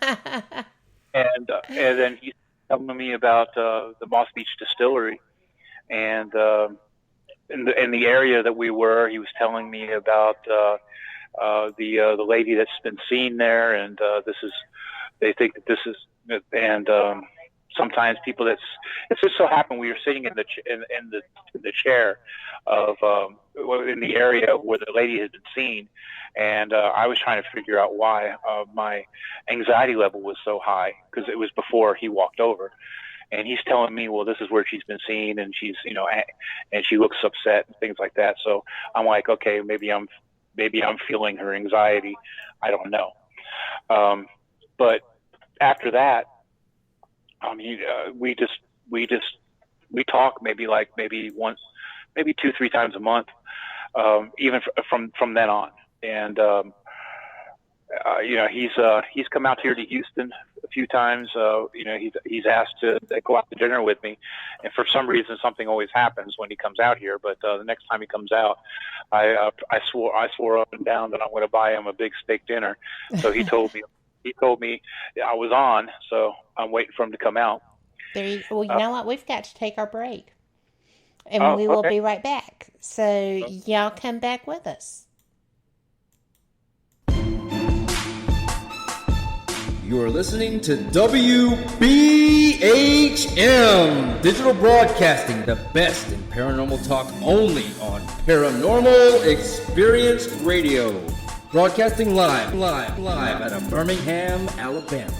Speaker 4: And then he's telling me about the Moss Beach Distillery, and in the area that we were, he was telling me about the lady that's been seen there, and they think that this is, and sometimes people it just so happened we were sitting in the chair of in the area where the lady had been seen, and I was trying to figure out why my anxiety level was so high, because it was before he walked over, and he's telling me, well, this is where she's been seen, and she's and she looks upset and things like that. So I'm like, okay, maybe I'm feeling her anxiety. I don't know. But after that, we talk maybe 2-3 times a month, even from then on. And he's come out here to Houston a few times. He's asked to go out to dinner with me, and for some reason something always happens when he comes out here. But the next time he comes out, I swore up and down that I'm going to buy him a big steak dinner. So he told me I was on, so I'm waiting for him to come out.
Speaker 1: Well, you know what? We've got to take our break. And we will
Speaker 4: okay.
Speaker 1: be right back. So y'all come back with us.
Speaker 3: You're listening to WBHM Digital Broadcasting, the best in paranormal talk, only on Paranormal Experience Radio. Broadcasting live out of Birmingham, Alabama.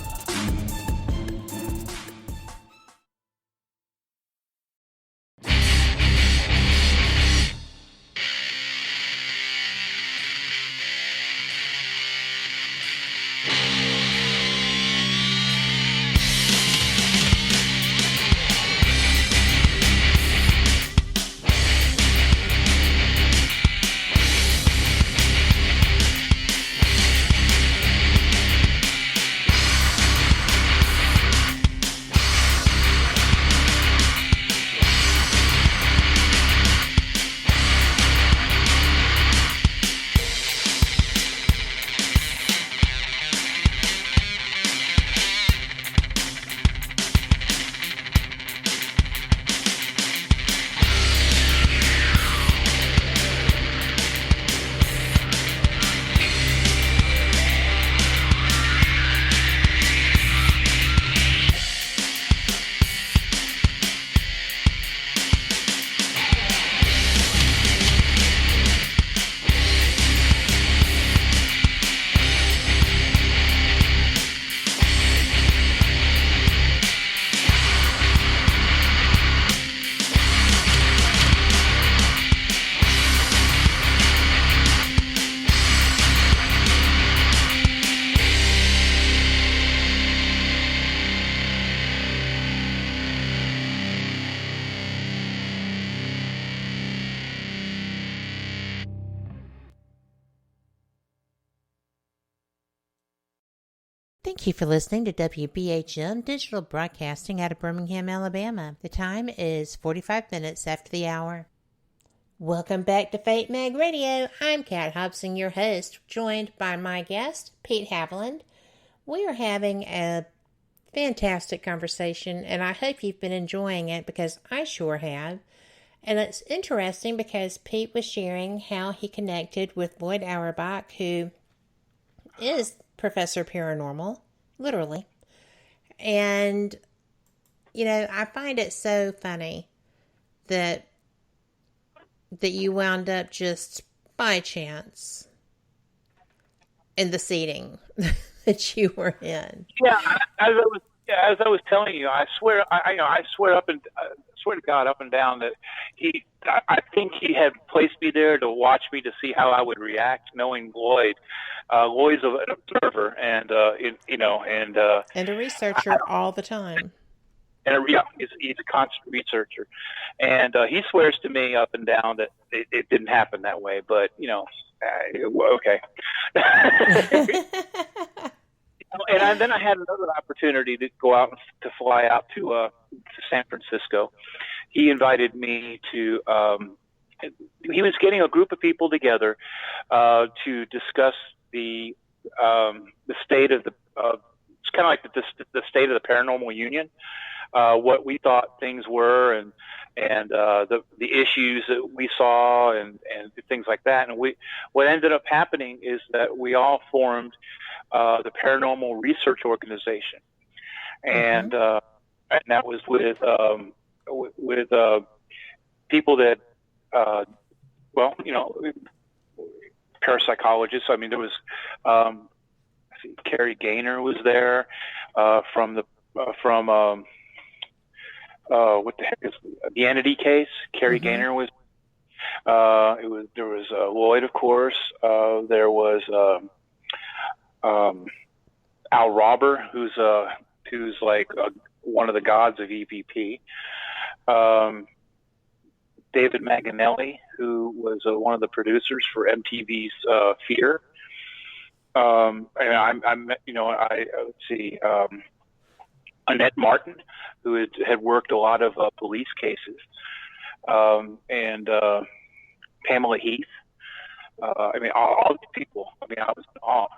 Speaker 1: Thank you for listening to WBHM Digital Broadcasting out of Birmingham, Alabama. The time is 45 minutes after the hour. Welcome back to Fate Mag Radio. I'm Kat Hobson, your host, joined by my guest, Pete Haviland. We are having a fantastic conversation, and I hope you've been enjoying it because I sure have. And it's interesting because Pete was sharing how he connected with Lloyd Auerbach, who is Professor Paranormal, literally. And, you know, I find it so funny that you wound up just by chance in the seating that you were in.
Speaker 4: Yeah, as I was telling you, I swear to God up and down that I think he had placed me there to watch me to see how I would react, knowing Lloyd. Lloyd's an observer and
Speaker 1: a researcher all the time.
Speaker 4: And he's a constant researcher, and he swears to me up and down that it didn't happen that way. But okay. And then I had another opportunity to go out to fly out to San Francisco. He invited me to. He was getting a group of people together to discuss the state of it's kind of like the state of the paranormal union, what we thought things were, and the issues that we saw, and things like that. And what ended up happening is that we all formed the Paranormal Research Organization, and that was with people that parapsychologists. I mean, there was Carrie Gaynor was there from what the heck is the Entity case. Carrie Gaynor was. There was Lloyd, of course. There was Al Robber, who's like one of the gods of EVP. David Manganelli, who was one of the producers for MTV's Fear. And let's see, Annette Martin, who had worked a lot of police cases, and Pamela Heath. I mean, all these people. I mean, I was in awe.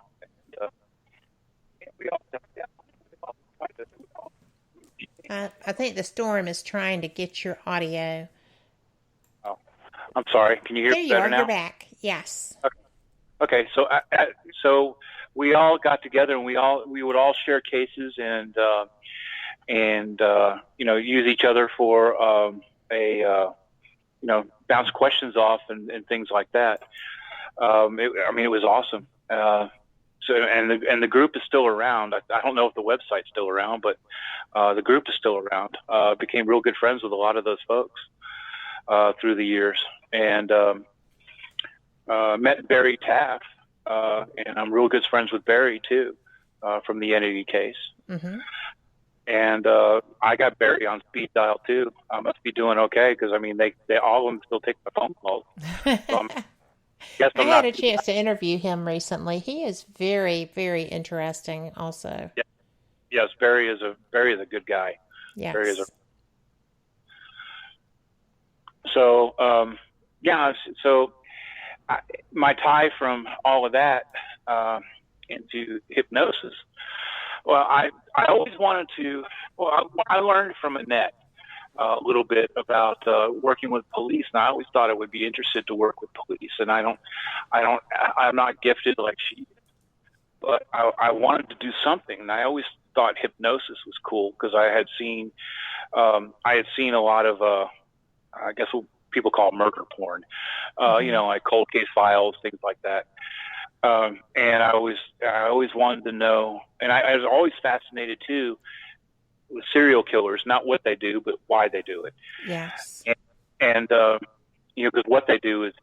Speaker 1: I think the storm is trying to get your audio
Speaker 4: I'm sorry. Can you hear
Speaker 1: There
Speaker 4: me
Speaker 1: you
Speaker 4: better
Speaker 1: are.
Speaker 4: now?
Speaker 1: You're back. Yes.
Speaker 4: Okay. So we all got together and we would all share cases and use each other for bounce questions off and things like that. It was awesome. The group is still around. I don't know if the website's still around, but the group is still around. Became real good friends with a lot of those folks through the years, and met Barry Taft, and I'm real good friends with Barry too, from the entity case. Mm-hmm. And I got Barry on speed dial too. I must be doing okay because they all of them still take my phone calls. So
Speaker 1: I had a chance to interview him recently. He is very, very interesting. Also,
Speaker 4: yes, Barry is a good guy.
Speaker 1: Yes.
Speaker 4: My tie from all of that into hypnosis. Well, I always wanted to. Well, I learned from Annette a little bit about working with police, and I always thought I would be interested to work with police. And I'm not gifted like she is, but I wanted to do something, and I always thought hypnosis was cool because I had seen a lot of I guess what people call murder porn, like cold case files, things like that. And I always wanted to know, and I was always fascinated too with serial killers, not what they do, but why they do it.
Speaker 1: Yes.
Speaker 4: And because what they do it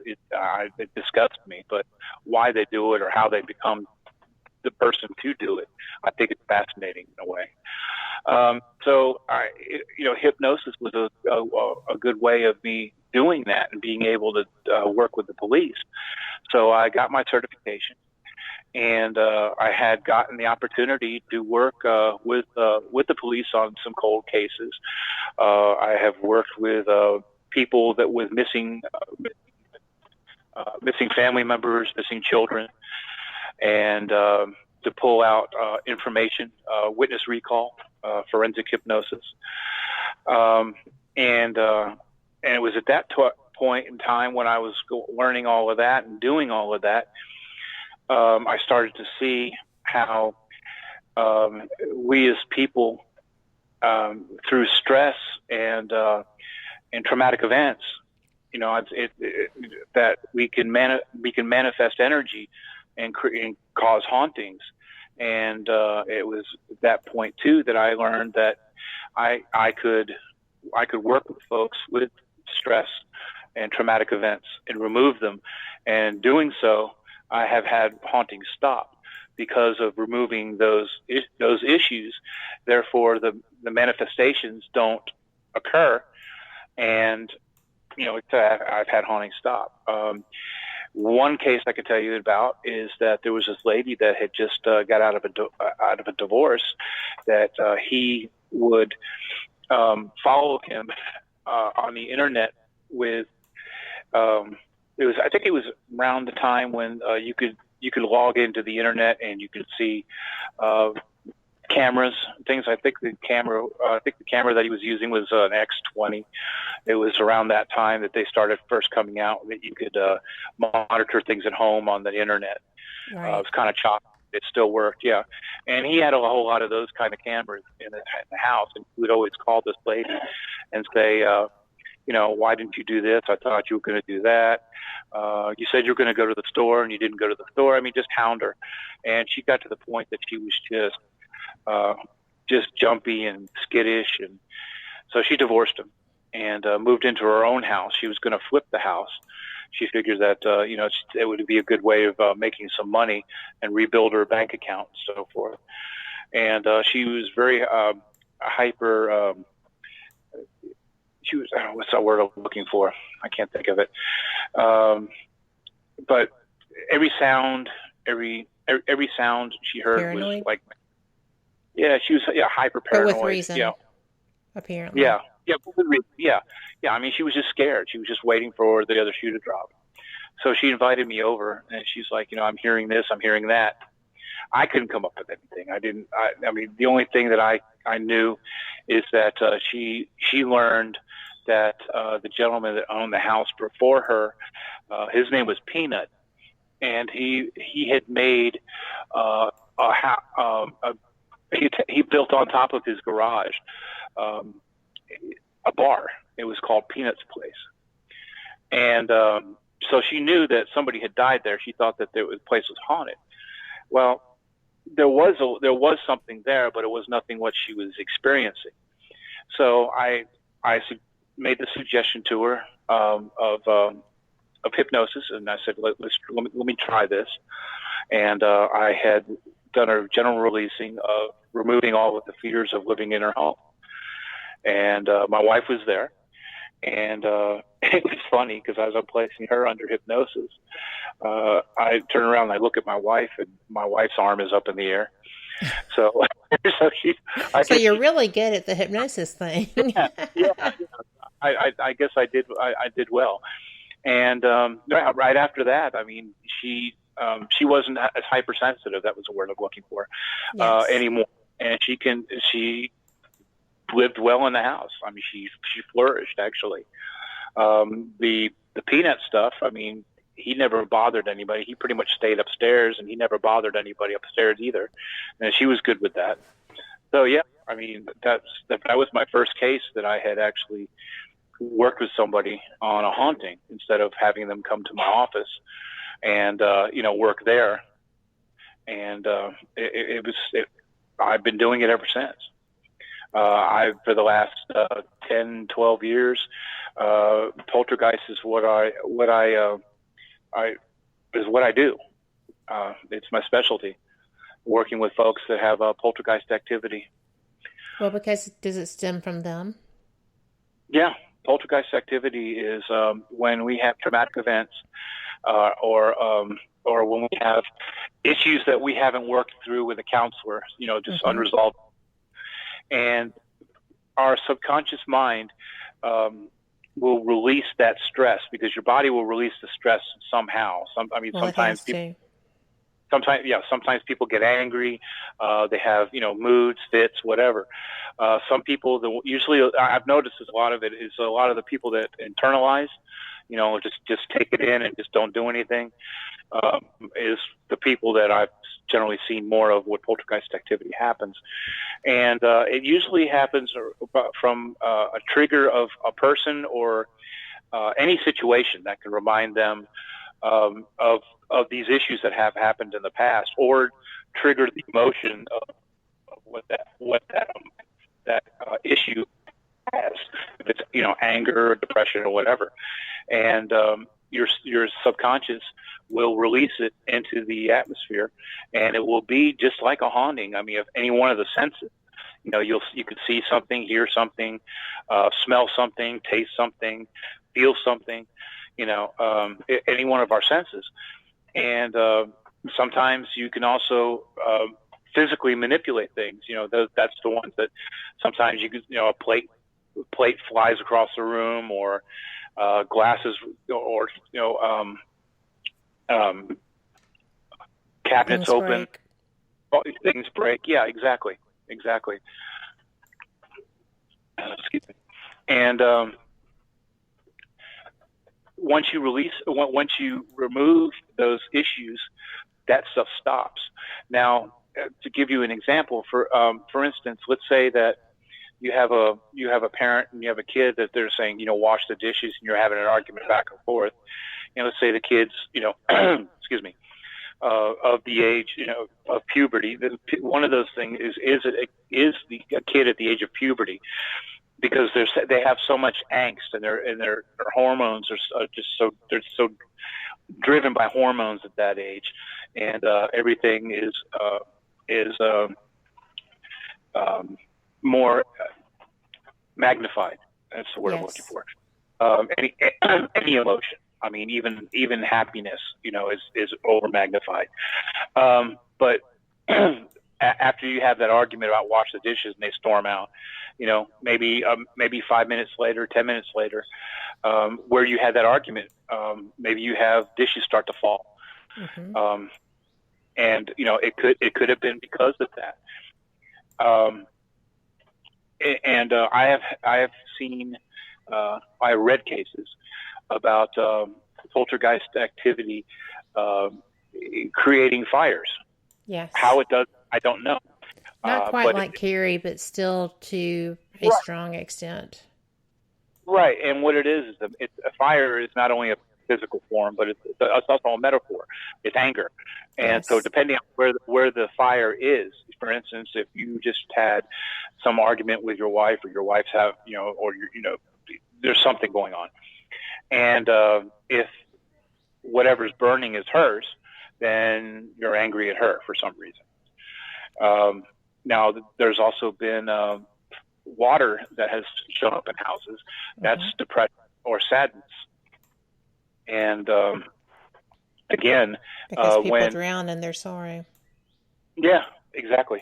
Speaker 4: disgusts me, but why they do it or how they become the person to do it, I think it's fascinating in a way. Hypnosis was a good way of me doing that and being able to work with the police. So I got my certification, and I had gotten the opportunity to work with the police on some cold cases. I have worked with people that with missing family members, missing children, and to pull out information, witness recall, forensic hypnosis, and it was at that point in time when I was learning all of that and doing all of that, I started to see how we as people, through stress and traumatic events, that we can manifest energy and cause hauntings. And it was at that point too that I learned that I could work with folks with stress and traumatic events and remove them. And doing so, I have had hauntings stop because of removing those issues. Therefore, the manifestations don't occur, and I've had hauntings stop. One case I could tell you about is that there was this lady that had just got out of a divorce, that he would follow him on the internet with. I think it was around the time when you could log into the internet and you could see cameras, things. I think the camera that he was using was an X20. It was around that time that they started first coming out that you could monitor things at home on the internet.
Speaker 1: Right.
Speaker 4: It was kind of choppy. It still worked, yeah. And he had a whole lot of those kind of cameras in the house, and he would always call this lady and say, why didn't you do this? I thought you were going to do that. You said you were going to go to the store and you didn't go to the store. Just hound her. And she got to the point that she was just jumpy and skittish. And so she divorced him and moved into her own house. She was going to flip the house. She figured that, it would be a good way of making some money and rebuild her bank account and so forth. And she was very hyper. She was, what's that word I'm looking for? I can't think of it. But every sound she heard
Speaker 1: Paranoid?
Speaker 4: was like, she was hyper paranoid.
Speaker 1: But with reason, apparently.
Speaker 4: Yeah. She was just scared. She was just waiting for the other shoe to drop. So she invited me over, and she's like, I'm hearing this, I'm hearing that. I couldn't come up with anything. The only thing that I knew is that she learned that the gentleman that owned the house before her, his name was Peanut, and he had made he built on top of his garage a bar. It was called Peanut's Place, and so she knew that somebody had died there. She thought that the place was haunted. Well, there was something there, but it was nothing what she was experiencing. So I made the suggestion to her of hypnosis, and I said, let me try this. And I had done a general releasing of removing all of the fears of living in her home. And my wife was there, and it was funny because as I'm placing her under hypnosis, I turn around and I look at my wife, and my wife's arm is up in the air. So,
Speaker 1: so you're really good at the hypnosis thing.
Speaker 4: yeah. I guess I did well. And right after that, I mean, she wasn't as hypersensitive. That was the word I'm looking for.
Speaker 1: Yes.
Speaker 4: Anymore. And she lived well in the house. I mean, she flourished actually. The Peanut stuff, I mean, he never bothered anybody. He pretty much stayed upstairs, and he never bothered anybody upstairs either. And she was good with that. So yeah, I mean, that was my first case that I had actually worked with somebody on a haunting instead of having them come to my office and work there. And I've been doing it ever since. For the last 10, 12 years, poltergeist is what I do. It's my specialty, working with folks that have poltergeist activity.
Speaker 1: Well, because does it stem from them?
Speaker 4: Yeah, poltergeist activity is when we have traumatic events, or when we have issues that we haven't worked through with a counselor, just unresolved. And our subconscious mind will release that stress, because your body will release the stress somehow. Sometimes people get angry. They have, moods, fits, whatever. Some people, usually I've noticed a lot of it is a lot of the people that internalize, just take it in and just don't do anything, is the people that I've generally seen more of what poltergeist activity happens. And it usually happens from a trigger of a person or any situation that can remind them of these issues that have happened in the past, or trigger the emotion of what that issue has. If it's anger or depression or whatever, and your subconscious will release it into the atmosphere, and it will be just like a haunting. I mean, of any one of the senses. You could see something, hear something, smell something, taste something, feel something. Any one of our senses. And sometimes you can also physically manipulate things. That's the ones that sometimes you could, a plate flies across the room, or glasses, or cabinets open, things break. Yeah, exactly. Excuse me. And once you remove those issues, that stuff stops. Now, to give you an example, for instance, let's say that you have a parent and you have a kid that they're saying, wash the dishes, and you're having an argument back and forth. Let's say the kid's, excuse me, of the age, of puberty. One of those things is a kid at the age of puberty, because they have so much angst, and their hormones are just so driven by hormones at that age, and everything is more magnified. That's the word I'm looking for. Any emotion. I mean, even happiness, is over magnified. But after you have that argument about wash the dishes and they storm out, maybe 5 minutes later, 10 minutes later, where you had that argument, maybe you have dishes start to fall. Mm-hmm. And it could have been because of that. And I have seen I read cases about poltergeist activity creating fires.
Speaker 1: Yes.
Speaker 4: How it does, I don't know.
Speaker 1: Not quite
Speaker 4: but
Speaker 1: like Carrie, but still to a strong extent.
Speaker 4: Right, and what it is a fire is not only a physical form, but it's also a metaphor. It's anger, and so depending on where the fire is, for instance, if you just had some argument with your wife, or your wife's have or there's something going on, and if whatever's burning is hers, then you're angry at her for some reason. Now, there's also been water that has shown up in houses. That's depression or sadness. And again,
Speaker 1: because people
Speaker 4: when
Speaker 1: drown and they're sorry.
Speaker 4: Yeah, exactly.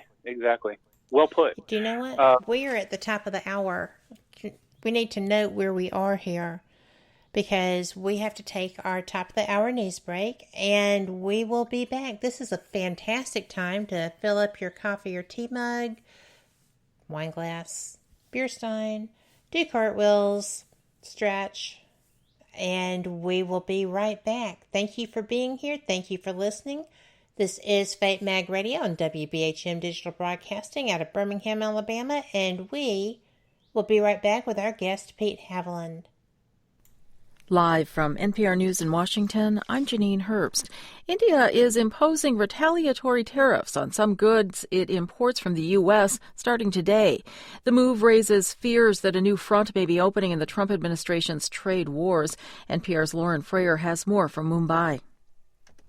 Speaker 4: Well put.
Speaker 1: Do you know what? We are at the top of the hour. We need to note where we are here, because we have to take our top of the hour news break, and we will be back. This is a fantastic time to fill up your coffee or tea mug, wine glass, beer stein, do cartwheels, stretch, and we will be right back. Thank you for being here. Thank you for listening. This is Fate Mag Radio on WBHM Digital Broadcasting out of Birmingham, Alabama, and we will be right back with our guest, Pete Haviland.
Speaker 7: Live from NPR News in Washington, I'm Janine Herbst. India is imposing retaliatory tariffs on some goods it imports from the U.S. starting today. The move raises fears that a new front may be opening in the Trump administration's trade wars. NPR's Lauren Frayer has more from Mumbai.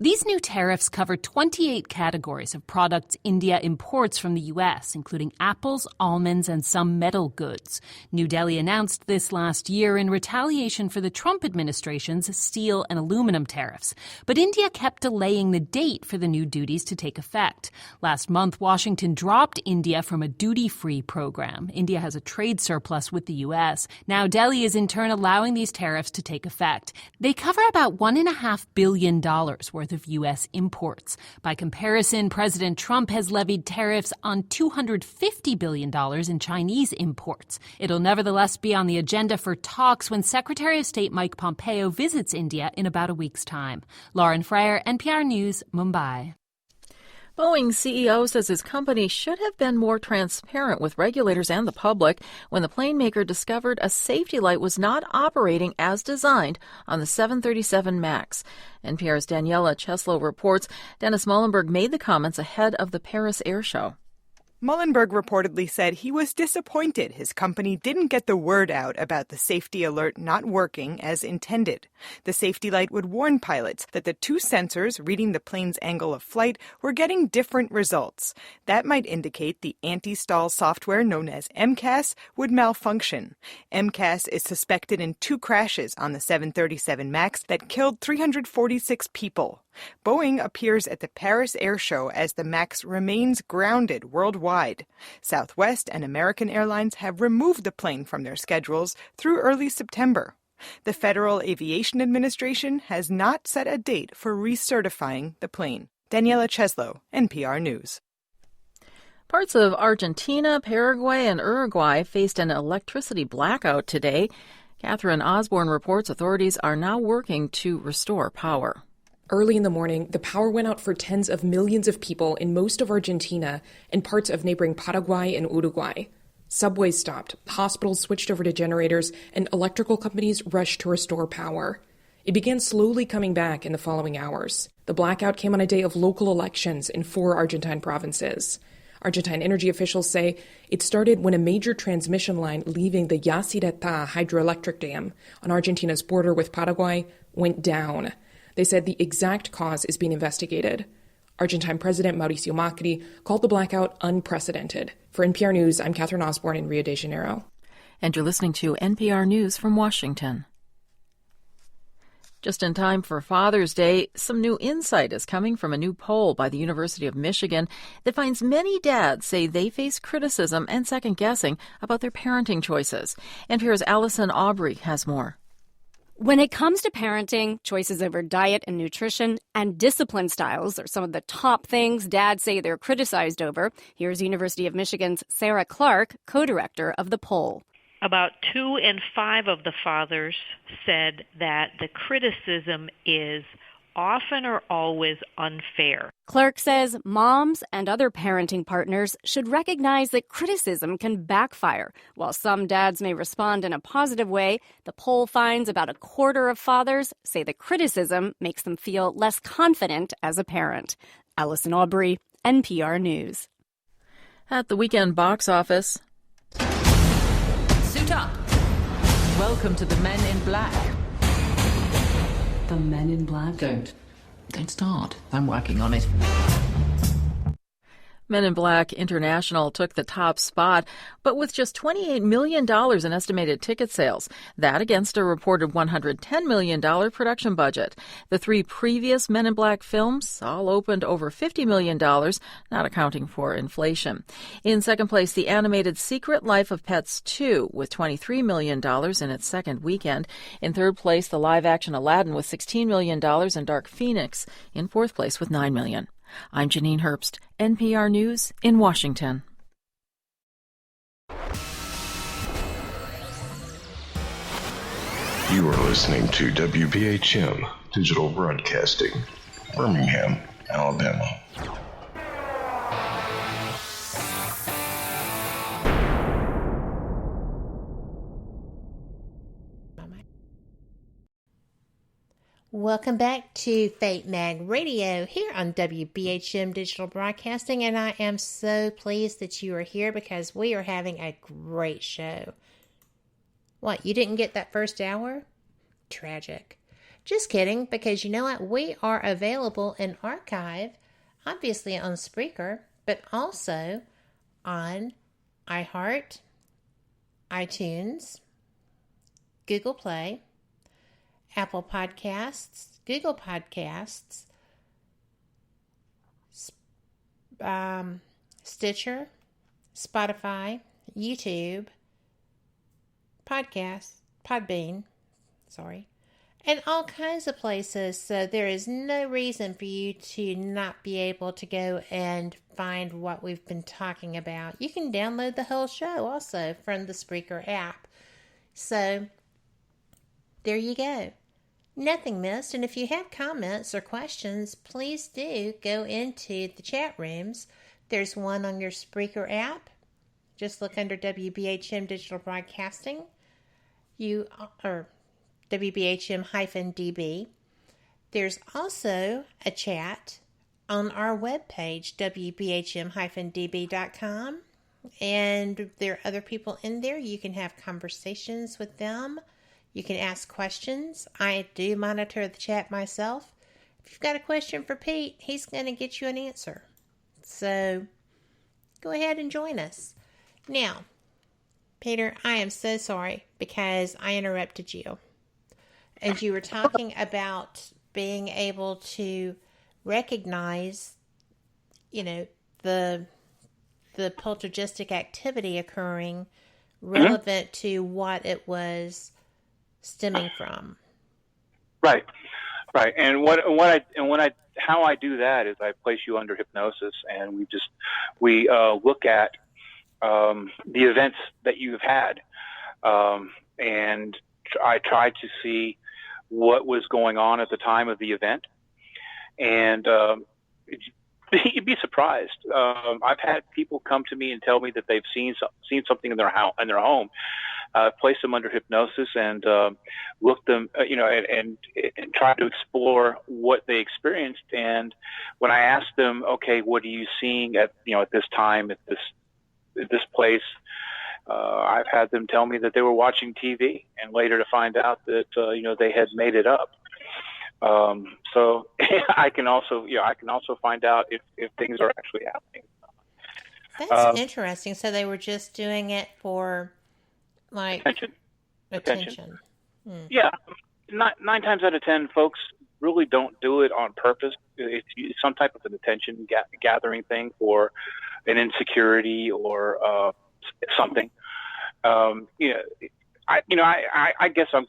Speaker 8: These new tariffs cover 28 categories of products India imports from the U.S., including apples, almonds, and some metal goods. New Delhi announced this last year in retaliation for the Trump administration's steel and aluminum tariffs. But India kept delaying the date for the new duties to take effect. Last month, Washington dropped India from a duty-free program. India has a trade surplus with the U.S. Now Delhi is in turn allowing these tariffs to take effect. They cover about $1.5 billion worth of U.S. imports. By comparison, President Trump has levied tariffs on $250 billion in Chinese imports. It'll nevertheless be on the agenda for talks when Secretary of State Mike Pompeo visits India in about a week's time. Lauren Frayer, NPR News, Mumbai.
Speaker 7: Boeing's CEO says his company should have been more transparent with regulators and the public when the plane maker discovered a safety light was not operating as designed on the 737 MAX. NPR's Daniela Cheslow reports Dennis Muhlenberg made the comments ahead of the Paris Air Show.
Speaker 9: Muhlenberg reportedly said he was disappointed his company didn't get the word out about the safety alert not working as intended. The safety light would warn pilots that the two sensors reading the plane's angle of flight were getting different results. That might indicate the anti-stall software known as MCAS would malfunction. MCAS is suspected in two crashes on the 737 MAX that killed 346 people. Boeing appears at the Paris Air Show as the MAX remains grounded worldwide. Southwest and American Airlines have removed the plane from their schedules through early September. The Federal Aviation Administration has not set a date for recertifying the plane. Daniela Cheslow, NPR News.
Speaker 7: Parts of Argentina, Paraguay, and Uruguay faced an electricity blackout today. Catherine Osborne reports authorities are now working to restore power.
Speaker 10: Early in the morning, the power went out for tens of millions of people in most of Argentina and parts of neighboring Paraguay and Uruguay. Subways stopped, hospitals switched over to generators, and electrical companies rushed to restore power. It began slowly coming back in the following hours. The blackout came on a day of local elections in 4 Argentine provinces. Argentine energy officials say it started when a major transmission line leaving the Yacyretá hydroelectric dam on Argentina's border with Paraguay went down. They said the exact cause is being investigated. Argentine President Mauricio Macri called the blackout unprecedented. For NPR News, I'm Catherine Osborne in Rio de Janeiro.
Speaker 7: And you're listening to NPR News from Washington. Just in time for Father's Day, some new insight is coming from a new poll by the University of Michigan that finds many dads say they face criticism and second-guessing about their parenting choices. NPR's Allison Aubrey has more.
Speaker 11: When it comes to parenting, choices over diet and nutrition and discipline styles are some of the top things dads say they're criticized over. Here's University of Michigan's Sarah Clark, co-director of the poll.
Speaker 12: about 2 in 5 of the fathers said that the criticism is often or always unfair.
Speaker 11: Clark says moms and other parenting partners should recognize that criticism can backfire. While some dads may respond in a positive way, the poll finds about a quarter of fathers say that criticism makes them feel less confident as a parent. Allison Aubrey, NPR News.
Speaker 7: At the weekend box office.
Speaker 13: Suit up. Welcome to the Men in Black.
Speaker 14: The Men in Black?
Speaker 13: Don't start. I'm working on it.
Speaker 7: Men in Black International took the top spot, but with just $28 million in estimated ticket sales. That against a reported $110 million production budget. The 3 previous Men in Black films all opened over $50 million, not accounting for inflation. In second place, the animated Secret Life of Pets 2 with $23 million in its second weekend. In third place, the live-action Aladdin with $16 million and Dark Phoenix in fourth place with $9 million. I'm Janine Herbst, NPR News in Washington.
Speaker 2: You are listening to WBHM Digital Broadcasting, Birmingham, Alabama.
Speaker 1: Welcome back to Fate Mag Radio here on WBHM Digital Broadcasting, and I am so pleased that you are here because we are having a great show. What, you didn't get that first hour? Tragic. Just kidding, because you know what? We are available in archive, obviously on Spreaker, but also on iHeart, iTunes, Google Play, Apple Podcasts, Google Podcasts, Stitcher, Spotify, YouTube, Podbean, and all kinds of places. So there is no reason for you to not be able to go and find what we've been talking about. You can download the whole show also from the Spreaker app. So there you go. Nothing missed. And if you have comments or questions, please do go into the chat rooms. There's one on your Spreaker app. Just look under WBHM Digital Broadcasting. Or WBHM-DB. There's also a chat on our webpage, WBHM-DB.com. And there are other people in there. You can have conversations with them. You can ask questions. I do monitor the chat myself. If you've got a question for Pete, he's going to get you an answer. So go ahead and join us. Now, Peter, I am so sorry because I interrupted you. And you were talking about being able to recognize, the poltergeistic activity occurring relevant to what it was stemming from.
Speaker 4: Right. And how I do that is I place you under hypnosis, and we look at the events that you've had, and I try to see what was going on at the time of the event, and you'd be surprised. I've had people come to me and tell me that they've seen something in their home. Place them under hypnosis and look them, and try to explore what they experienced. And when I ask them, okay, what are you seeing at this time, at this place? I've had them tell me that they were watching TV, and later to find out that they had made it up. So I can also find out if things are actually happening.
Speaker 1: That's interesting. So they were just doing it for attention.
Speaker 4: Yeah, 9 times out of 10, folks really don't do it on purpose. It's some type of an attention gathering thing, or an insecurity, or something. I guess I'm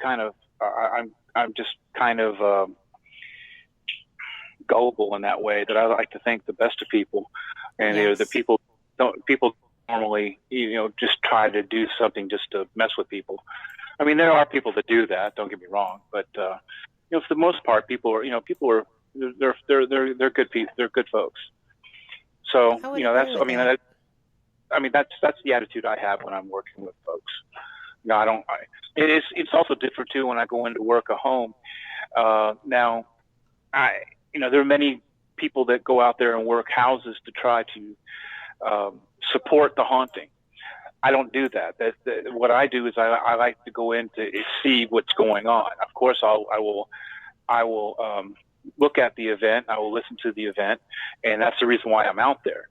Speaker 4: just kind of gullible in that way, that I like to think the best of people, and the people don't normally, just try to do something just to mess with people. I mean, there are people that do that. Don't get me wrong, but for the most part, they're good people. They're good folks. So that's the attitude I have when I'm working with folks. It's also different too when I go into work at home. Now, there are many people that go out there and work houses to try to support the haunting. I don't do that. What I do is I like to go in to see what's going on. Of course, I will look at the event. I will listen to the event, and that's the reason why I'm out there.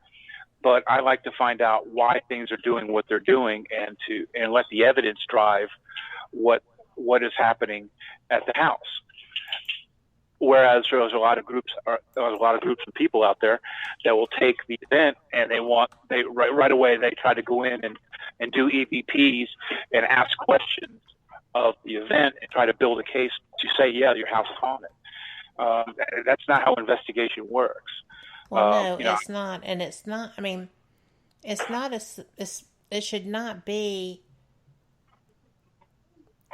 Speaker 4: But I like to find out why things are doing what they're doing, and let the evidence drive what is happening at the house. Whereas there's a lot of groups of people out there that will take the event and right away they try to go in and do EVPs and ask questions of the event and try to build a case to say, yeah, your house is haunted. That's not how investigation works.
Speaker 1: Well, no, it's not, and it's not. I mean, it's not. It should not be.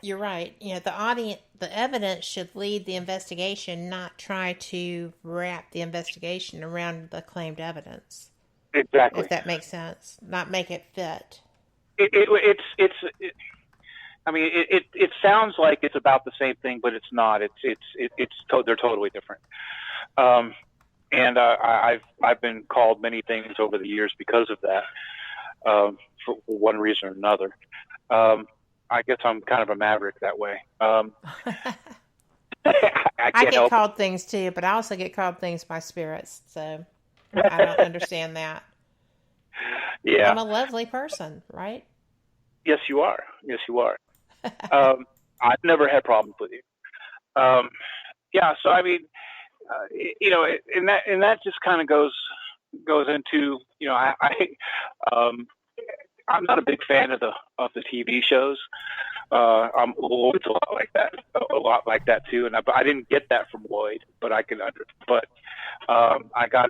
Speaker 1: You're right. The evidence should lead the investigation, not try to wrap the investigation around the claimed evidence.
Speaker 4: Exactly.
Speaker 1: If that makes sense, not make it fit.
Speaker 4: It sounds like it's about the same thing, but it's not. They're totally different. And I've been called many things over the years because of that, for one reason or another. I guess I'm kind of a maverick that way. I
Speaker 1: get called things too, but I also get called things by spirits, so I don't understand that.
Speaker 4: Yeah.
Speaker 1: I'm a lovely person, right?
Speaker 4: Yes, you are. Yes, you are. I've never had problems with you. So I mean, and that just kind of goes into, I'm not a big fan of the TV shows. I'm Lloyd's a lot like that too, and I didn't get that from Lloyd, but I got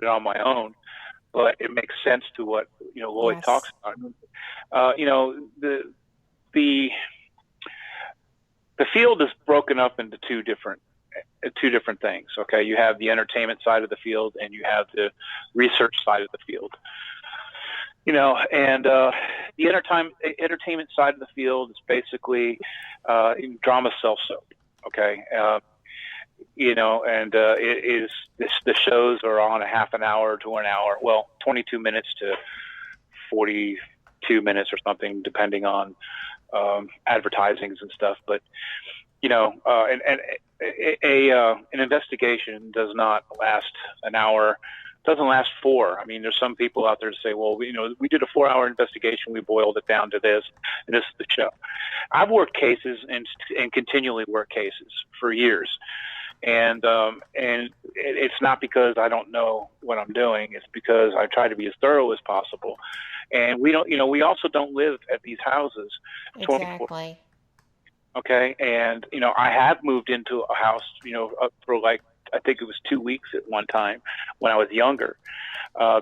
Speaker 4: it on my own. But it makes sense to what Lloyd talks about. The field is broken up into two different things. Okay, you have the entertainment side of the field, and you have the research side of the field. And the entertainment side of the field is basically drama self-soap. Okay, and the shows are on a half an hour to an hour. Well, 22 minutes to 42 minutes or something, depending on advertisings and stuff. But an investigation does not last an hour. Doesn't last 4. I mean, there's some people out there to say, well, we did a 4-hour investigation. We boiled it down to this, and this is the show. I've worked cases and continually work cases for years. And it's not because I don't know what I'm doing. It's because I try to be as thorough as possible. And we also don't live at these houses 24.
Speaker 1: Exactly.
Speaker 4: Okay. And, I have moved into a house, for I think it was 2 weeks at one time when I was younger,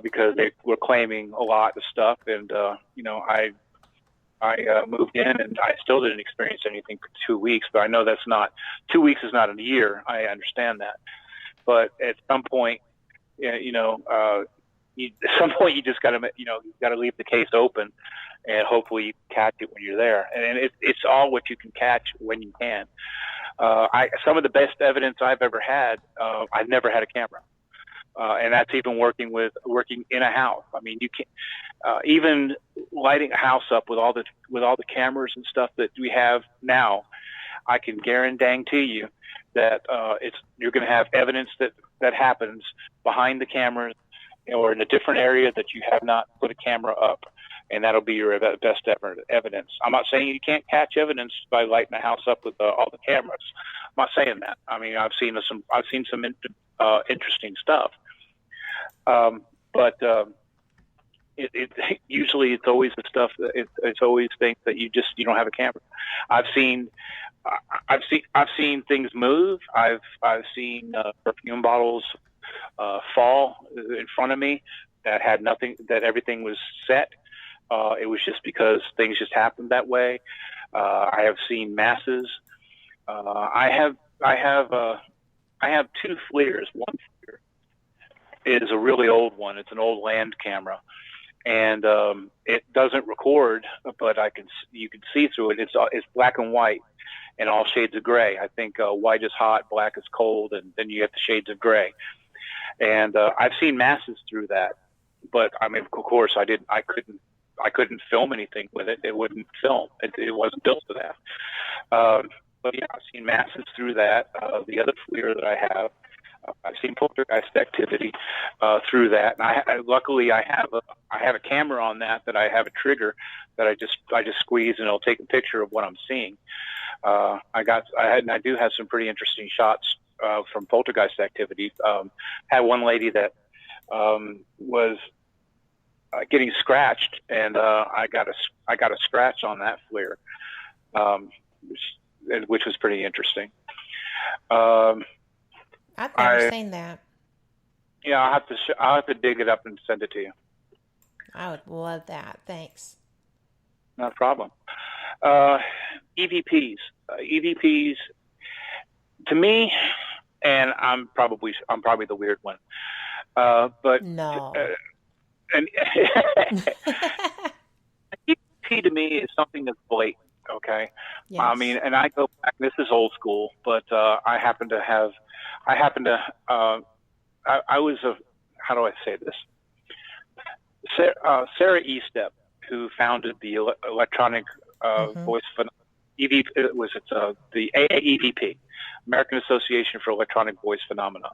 Speaker 4: because they were claiming a lot of stuff. And, I moved in and I still didn't experience anything for 2 weeks, but I know 2 weeks is not a year. I understand that. But at some point, you just got to leave the case open, and hopefully you catch it when you're there. And it's all what you can catch when you can. Some of the best evidence I've ever had, I've never had a camera. And that's even working in a house. I mean, you can't, even lighting a house up with all the cameras and stuff that we have now, I can guarantee you that, you're going to have evidence that happens behind the cameras or in a different area that you have not put a camera up. And that'll be your best evidence. I'm not saying you can't catch evidence by lighting a house up with all the cameras. I'm not saying that. I mean, I've seen some interesting stuff. But usually it's always the stuff that it's always things that you don't have a camera. I've seen things move. I've seen perfume bottles fall in front of me that had nothing, that everything was set. It was just because things just happened that way. I have seen masses. I have two FLIRs. One FLIR is a really old one. It's an old land camera, and it doesn't record, but you can see through it. It's black and white and all shades of gray. I think white is hot, black is cold, and then you get the shades of gray. And I've seen masses through that, but I mean, of course, I couldn't film anything with it. It wouldn't film. It wasn't built for that. But yeah, I've seen masses through that. The other FLIR that I have, I've seen poltergeist activity through that. And luckily I have a camera on that I have a trigger that I just squeeze and it'll take a picture of what I'm seeing. I do have some pretty interesting shots from poltergeist activity. Had one lady that was getting scratched, and I got a scratch on that FLIR, which was pretty interesting.
Speaker 1: I've never seen that.
Speaker 4: Yeah, I'll have to dig it up and send it to you.
Speaker 1: I would love that. Thanks.
Speaker 4: No problem. EVPs. EVPs, to me, and I'm probably the weird one. But
Speaker 1: no.
Speaker 4: And EVP to me is something that's blatant. Okay.
Speaker 1: Yes.
Speaker 4: I mean, and I go back. This is old school, but I was a, how do I say this? Sarah Estep, who founded the electronic voice phenomenon. The AAEVP, American Association for Electronic Voice Phenomena,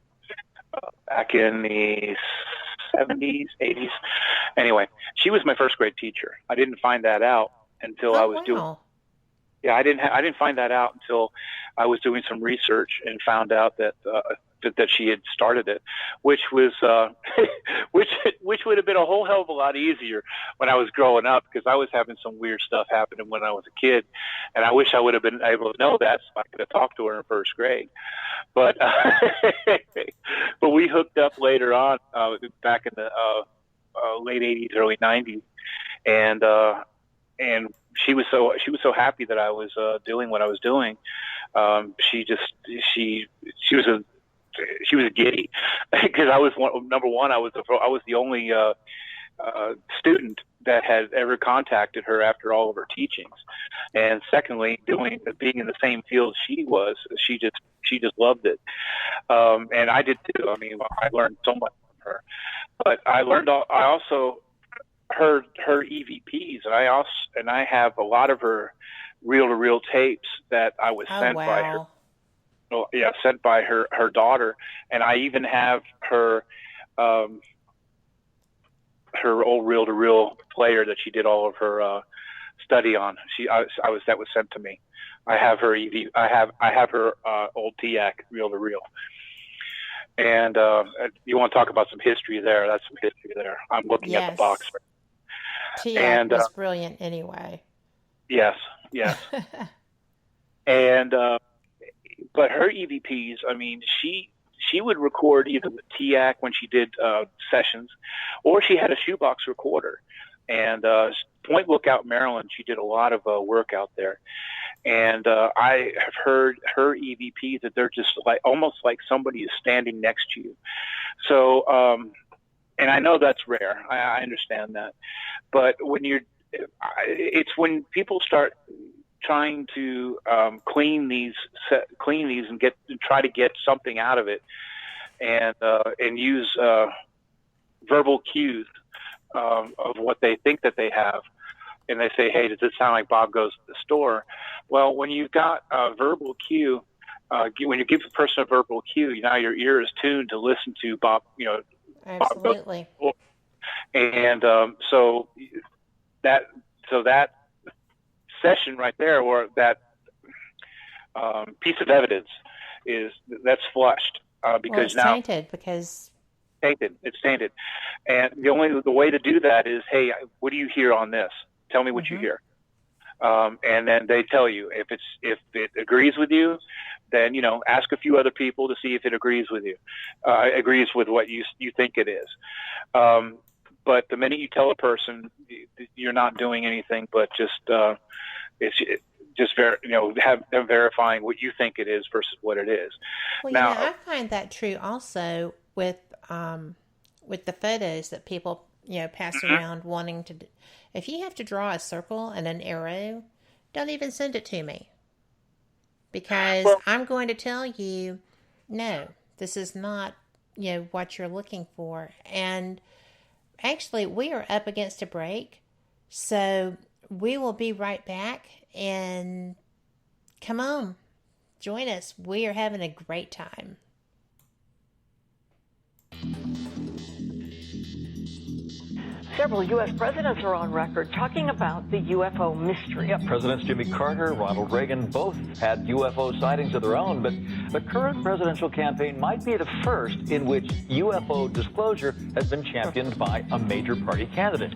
Speaker 4: back in the 70s, 80s. Anyway, she was my first grade teacher. I didn't find that out until I was doing. Yeah, I didn't find that out until I was doing some research and found out that she had started it, which was which would have been a whole hell of a lot easier when I was growing up, because I was having some weird stuff happening when I was a kid, and I wish I would have been able to know that so I could have talked to her in first grade. But but we hooked up later on, back in the late 80s, early 90s, and she was so happy that I was doing what I was doing. She was a giddy, because I was number one. I was the only student that had ever contacted her after all of her teachings, and secondly, being in the same field she was, she just loved it, and I did too. I mean, I learned so much from her, but I also heard her EVPs, and I have a lot of her reel-to-reel tapes that I was sent by her. Oh, yeah, sent by her daughter, and I even have her old reel-to-reel player that she did all of her study on. That was sent to me. I have her I have her old TIAC reel-to-reel. And you want to talk about some history there? That's some history there. I'm looking at the box.
Speaker 1: TIAC was brilliant anyway.
Speaker 4: Yes. And but her EVPs, I mean, she would record either with TIAC when she did sessions, or she had a shoebox recorder. And Point Lookout, Maryland, she did a lot of work out there. And I have heard her EVPs that they're just almost like somebody is standing next to you. So, and I know that's rare. I understand that. But it's when people start trying to clean these and try to get something out of it, and use verbal cues of what they think that they have, and they say, "Hey, does it sound like Bob goes to the store?" Well, when you've got a verbal cue, when you give a person a verbal cue, now your ear is tuned to listen to Bob.
Speaker 1: Absolutely.
Speaker 4: Bob, and so that session right there, or that piece of evidence, that's flushed because
Speaker 1: it's
Speaker 4: now
Speaker 1: tainted because
Speaker 4: it's tainted, and the way to do that is, hey, what do you hear on this? Tell me what you hear, and then they tell you if it agrees with you. Then ask a few other people to see if it agrees with you, agrees with what you think it is. But but the minute you tell a person, you're not doing anything but just have them verifying what you think it is versus what it is.
Speaker 1: Well,
Speaker 4: now,
Speaker 1: I find that true also with the photos that people pass around wanting to. If you have to draw a circle and an arrow, don't even send it to me, because I'm going to tell you, no, this is not what you're looking for. And actually, we are up against a break, so we will be right back. And come on, join us. We are having a great time.
Speaker 15: Several U.S. presidents are on record talking about the UFO mystery.
Speaker 16: Yeah, Presidents Jimmy Carter, Ronald Reagan both had UFO sightings of their own, but the current presidential campaign might be the first in which UFO disclosure has been championed by a major party candidate.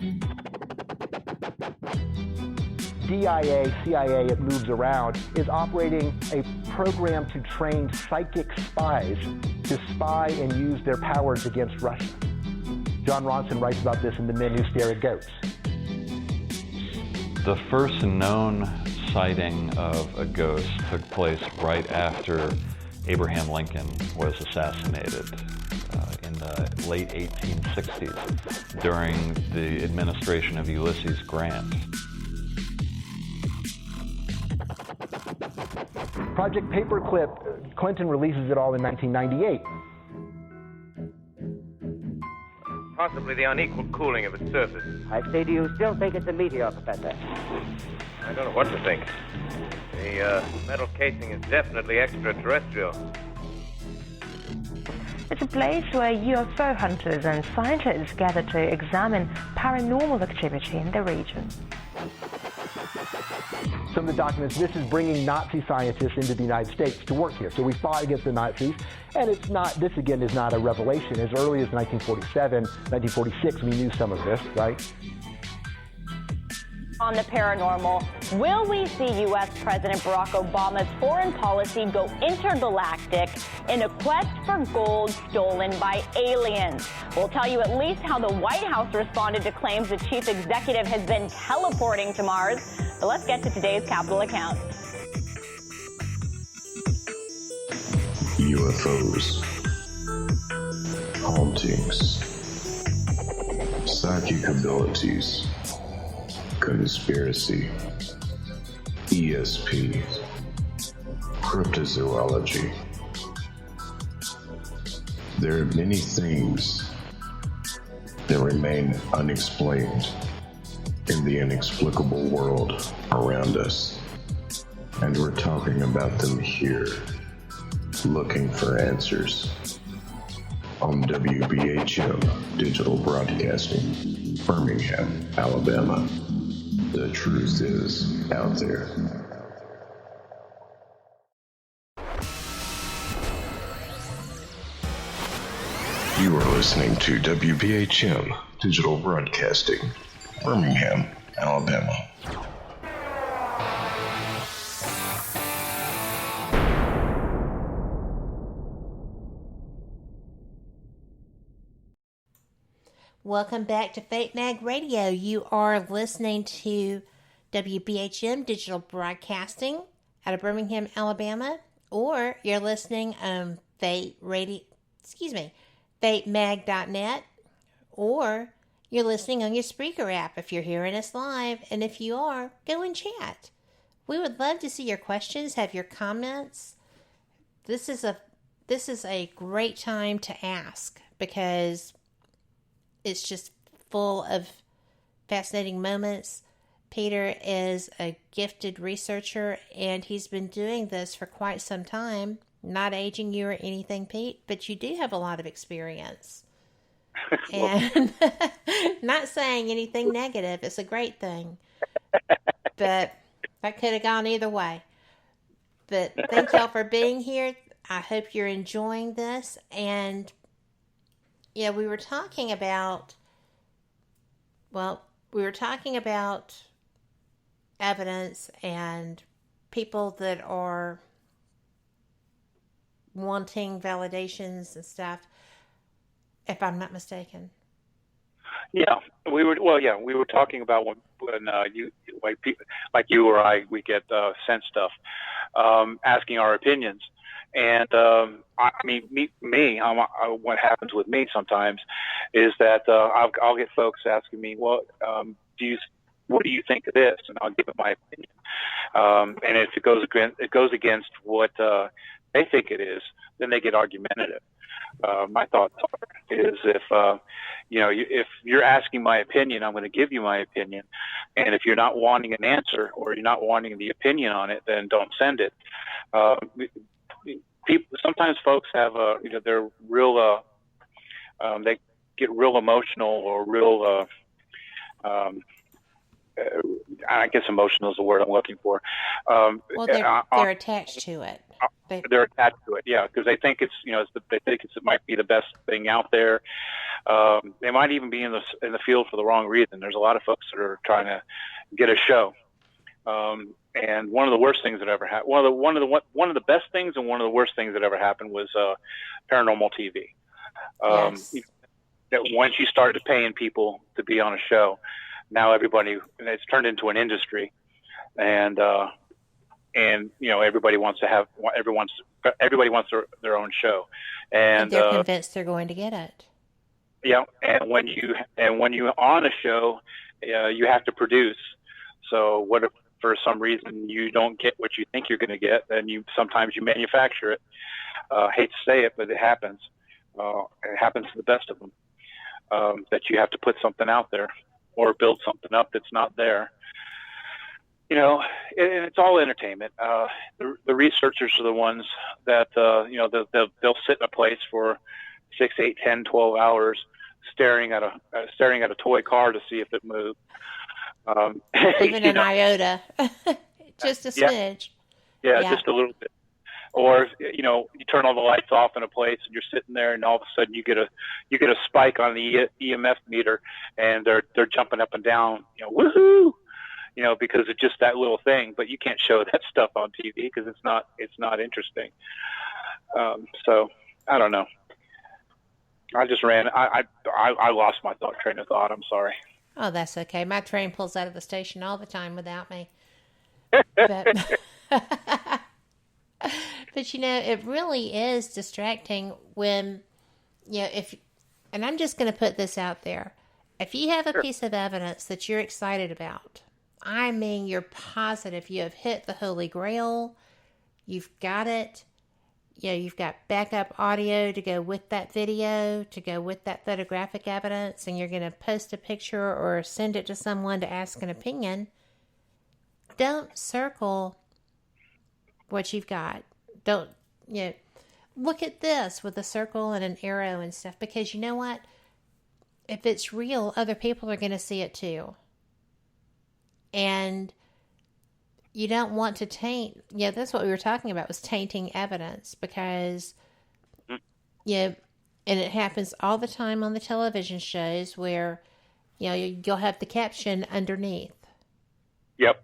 Speaker 17: DIA, CIA, it moves around, is operating a program to train psychic spies to spy and use their powers against Russia. John Ronson writes about this in The Men Who Stare at Goats.
Speaker 18: The first known sighting of a ghost took place right after Abraham Lincoln was assassinated in the late 1860s during the administration of Ulysses Grant.
Speaker 17: Project Paperclip, Clinton releases it all in 1998.
Speaker 19: Possibly the unequal cooling of its surface.
Speaker 20: I say, do you still think it's a meteor, Professor?
Speaker 19: I don't know what to think. The metal casing is definitely extraterrestrial.
Speaker 21: It's a place where UFO hunters and scientists gather to examine paranormal activity in the region.
Speaker 17: Some of the documents, this is bringing Nazi scientists into the United States to work here. So we fought against the Nazis, and it's not, this again is not a revelation. As early as 1947, 1946, we knew some of this, right?
Speaker 22: On the paranormal, will we see U.S. President Barack Obama's foreign policy go intergalactic in a quest for gold stolen by aliens? We'll tell you at least how the White House responded to claims the chief executive has been teleporting to Mars. But let's get to today's Capitol account.
Speaker 2: UFOs, hauntings, psychic abilities, conspiracy, ESP, cryptozoology. There are many things that remain unexplained in the inexplicable world around us, and we're talking about them here, looking for answers on WBHM Digital Broadcasting, Birmingham, Alabama. The truth is out there. You are listening to WBHM Digital Broadcasting, Birmingham, Alabama.
Speaker 1: Welcome back to Fate Mag Radio. You are listening to WBHM Digital Broadcasting out of Birmingham, Alabama, or you're listening on FateMag.net, or you're listening on your Spreaker app if you're hearing us live, and if you are, go and chat. We would love to see your questions, have your comments. This is a great time to ask, because it's just full of fascinating moments. Peter is a gifted researcher, and he's been doing this for quite some time. Not aging you or anything, Pete, but you do have a lot of experience. And not saying anything negative. It's a great thing. But that could have gone either way. But thank y'all for being here. I hope you're enjoying this. And yeah, we were talking about evidence and people that are wanting validations and stuff, if I'm not mistaken.
Speaker 4: Yeah, we were talking about when you like you or I, we get sent stuff, asking our opinions. And I mean, what happens with me sometimes is that I'll get folks asking me, well, what do you think of this? And I'll give them my opinion. And if it goes against what they think it is, then they get argumentative. My thoughts is if you're asking my opinion, I'm going to give you my opinion. And if you're not wanting an answer or you're not wanting the opinion on it, then don't send it. Sometimes folks have they're real they get real emotional or real I guess emotional is the word I'm looking for.
Speaker 1: Well, they're attached to it.
Speaker 4: They're attached to it, yeah, because they think it might be the best thing out there. They might even be in the field for the wrong reason. There's a lot of folks that are trying to get a show. And one of the worst things that ever happened, one of the best things and one of the worst things that ever happened was paranormal TV.
Speaker 1: Yes.
Speaker 4: That once you started paying people to be on a show, now it's turned into an industry, and everybody wants their own show, and
Speaker 1: they're convinced they're going to get it.
Speaker 4: Yeah, and when you on a show, you have to produce. So what if for some reason you don't get what you think you're going to get, then sometimes you manufacture it. Hate to say it, but it happens. It happens to the best of them. That you have to put something out there or build something up that's not there. It's all entertainment. The researchers are the ones that they'll sit in a place for 6, 8, 10, 12 hours staring at a toy car to see if it moved.
Speaker 1: Even an iota, just a smidge.
Speaker 4: Yeah, just a little bit. Or you turn all the lights off in a place and you're sitting there, and all of a sudden you get a spike on the EMF meter, and they're jumping up and down, woohoo, because of just that little thing. But you can't show that stuff on TV because it's not interesting. So I don't know. I just ran. I lost my train of thought. I'm sorry.
Speaker 1: Oh, that's okay. My train pulls out of the station all the time without me. But it really is distracting when, and I'm just going to put this out there. If you have a piece of evidence that you're excited about, I mean, you're positive you have hit the Holy Grail, you've got it, you've got backup audio to go with that video, to go with that photographic evidence, and you're going to post a picture or send it to someone to ask an opinion, don't circle what you've got. Don't, look at this with a circle and an arrow and stuff, because you know what? If it's real, other people are going to see it too. And you don't want to taint, that's what we were talking about, was tainting evidence, because, and it happens all the time on the television shows where, you'll have the caption underneath.
Speaker 4: Yep.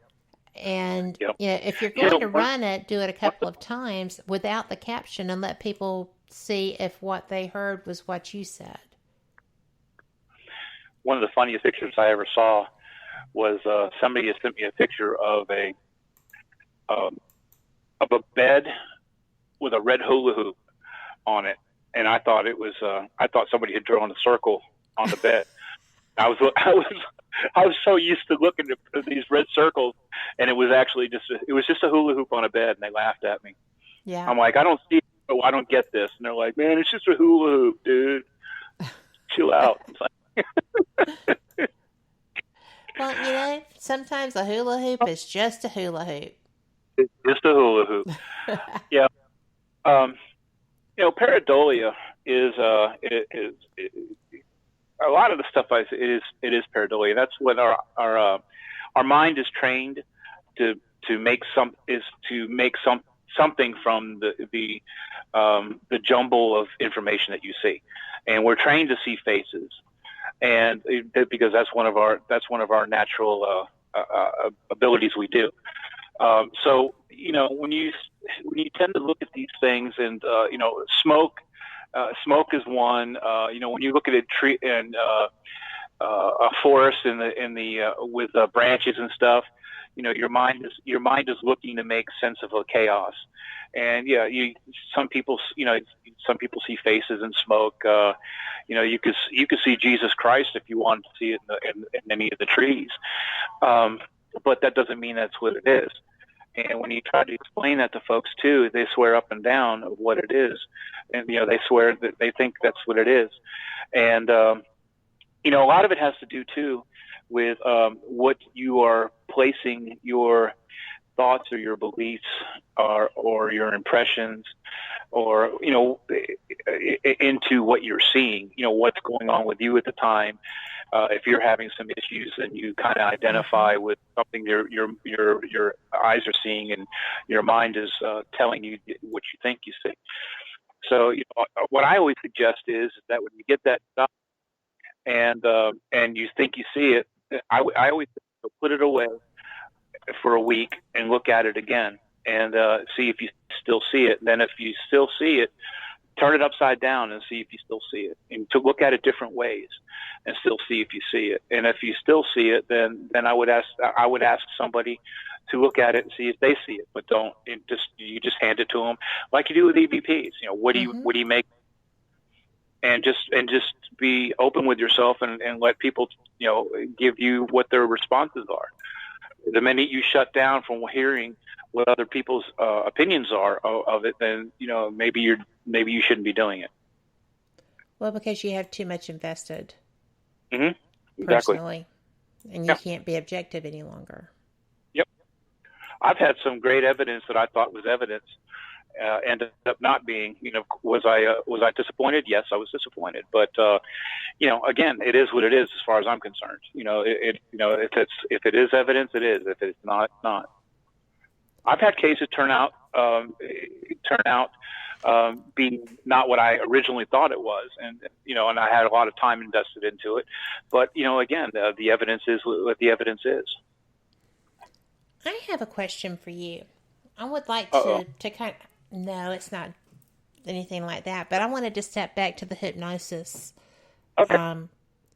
Speaker 1: And if you're going to run it, do it a couple of times without the caption and let people see if what they heard was what you said.
Speaker 4: One of the funniest pictures I ever saw was somebody had sent me a picture of a bed with a red hula hoop on it, and I thought somebody had drawn a circle on the bed. I was so used to looking at these red circles, and it was actually just a hula hoop on a bed, and they laughed at me.
Speaker 1: Yeah.
Speaker 4: I'm like, I don't get this, and they're like, man, it's just a hula hoop, dude. Chill out. It's like,
Speaker 1: well, sometimes a hula hoop is just a hula hoop.
Speaker 4: It's just a hula hoop. Yeah. Pareidolia is a lot of the stuff it is pareidolia. That's when our mind is trained to make something from the jumble of information that you see, and we're trained to see faces, and because that's one of our natural abilities we do. So when you tend to look at these things, and smoke is one. When you look at a tree and a forest with branches and stuff, your mind is looking to make sense of a chaos. And some people see faces and smoke. You could see Jesus Christ if you wanted to see it in any of the trees, but that doesn't mean that's what it is. And when you try to explain that to folks too, they swear up and down of what it is, and they swear that they think that's what it is. And a lot of it has to do too with what you are placing your thoughts or your beliefs or your impressions or into what you're seeing, what's going on with you at the time. If you're having some issues and you kind of identify with something your eyes are seeing and your mind is telling you what you think you see. So what I always suggest is that when you get that stuff and you think you see it, I always put it away for a week and look at it again and see if you still see it. And then if you still see it, turn it upside down and see if you still see it, and to look at it different ways and still see if you see it. And if you still see it, then I would ask somebody to look at it and see if they see it, but you just hand it to them like you do with EVPs. What do you make? And just be open with yourself and let people, give you what their responses are. The minute you shut down from hearing what other people's opinions are of it, then maybe you shouldn't be doing it.
Speaker 1: Well, because you have too much invested,
Speaker 4: exactly,
Speaker 1: personally, and you can't be objective any longer.
Speaker 4: Yep, I've had some great evidence that I thought was evidence. Ended up not being. Was I disappointed? Yes, I was disappointed. But again, it is what it is as far as I'm concerned. If it is evidence, it is. If it's not, it's not. I've had cases turn out being not what I originally thought it was, and I had a lot of time invested into it. But again, the evidence is what the evidence is.
Speaker 1: I have a question for you. I would like to kind of. No, it's not anything like that. But I wanted to step back to the hypnosis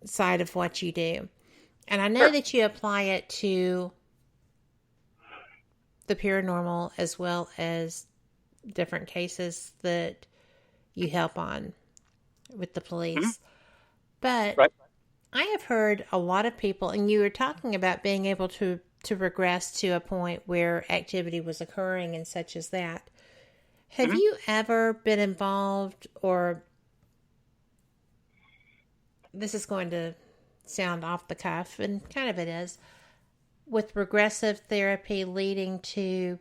Speaker 1: side of what you do. And I know that you apply it to the paranormal as well as different cases that you help on with the police. But I have heard a lot of people, and you were talking about being able to regress to a point where activity was occurring and such as that. Have you ever been involved, or this is going to sound off the cuff, and kind of it is, with regressive therapy leading to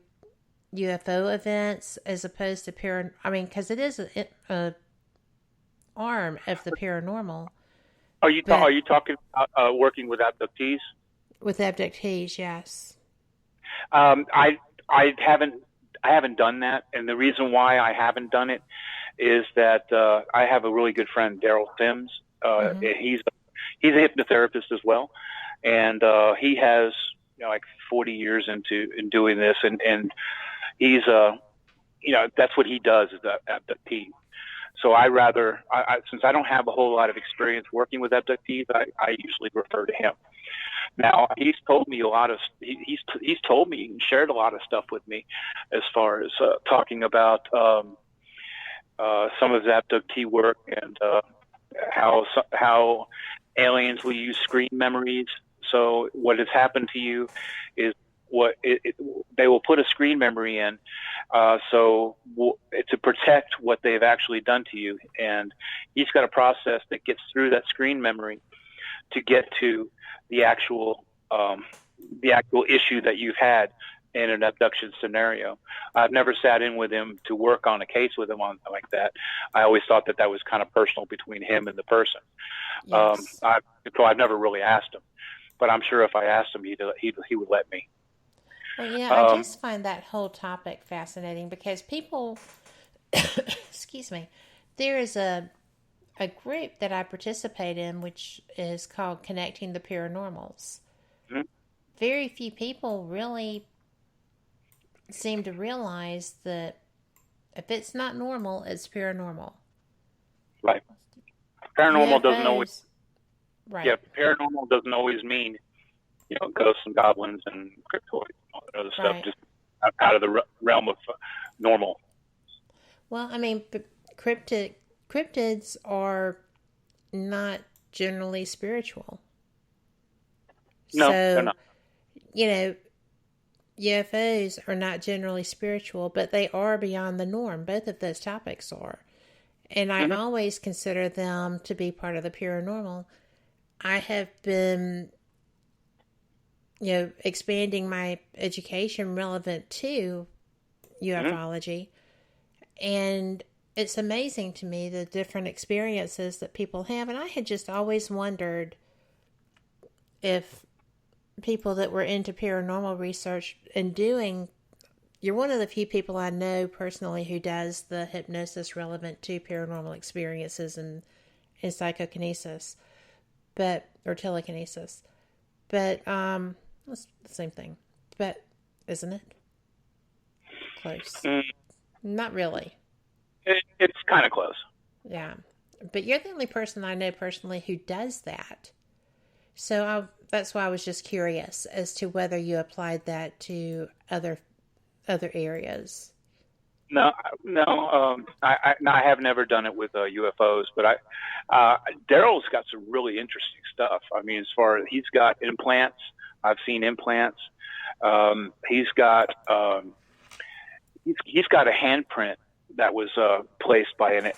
Speaker 1: UFO events as opposed to because it is a arm of the paranormal.
Speaker 4: Are you talking about working with abductees? With
Speaker 1: abductees, yes.
Speaker 4: I haven't done that, and the reason why I haven't done it is that I have a really good friend, Daryl Sims. He's a hypnotherapist as well, and he has like 40 years in doing this, and he's that's what he does is abductee. So since I don't have a whole lot of experience working with abductees, I usually refer to him. Now, he's told me he's told me and shared a lot of stuff with me as far as talking about some of his abductee work and how aliens will use screen memories. So what has happened to you is they will put a screen memory in to protect what they've actually done to you. And he's got a process that gets through that screen memory to get to the actual issue that you've had in an abduction scenario. I've never sat in with him to work on a case with him on like that. I always thought that was kind of personal between him and the person. Yes. So I've never really asked him, but I'm sure if I asked him, he would let me.
Speaker 1: Well, I just find that whole topic fascinating because people, excuse me, there is a group that I participate in, which is called Connecting the Paranormals. Mm-hmm. Very few people really seem to realize that if it's not normal, it's paranormal.
Speaker 4: Right. Paranormal doesn't always.
Speaker 1: Right.
Speaker 4: Yeah, paranormal doesn't always mean, ghosts and goblins and cryptoids and all that other stuff, just out of the realm of normal.
Speaker 1: Well, I mean, cryptids are not generally spiritual.
Speaker 4: No, they're not.
Speaker 1: UFOs are not generally spiritual, but they are beyond the norm. Both of those topics are. And I always consider them to be part of the paranormal. I have been, expanding my education relevant to ufology. And it's amazing to me the different experiences that people have. And I had just always wondered if people that were into paranormal research and you're one of the few people I know personally who does the hypnosis relevant to paranormal experiences and psychokinesis, or telekinesis. But, it's the same thing. But, isn't it? Close. Not really.
Speaker 4: It's kind of close.
Speaker 1: Yeah. But you're the only person I know personally who does that. So that's why I was just curious as to whether you applied that to other areas.
Speaker 4: No. I have never done it with UFOs, but Daryl's got some really interesting stuff. I mean, as far as he's got implants, I've seen implants. He's got a handprint that was placed by an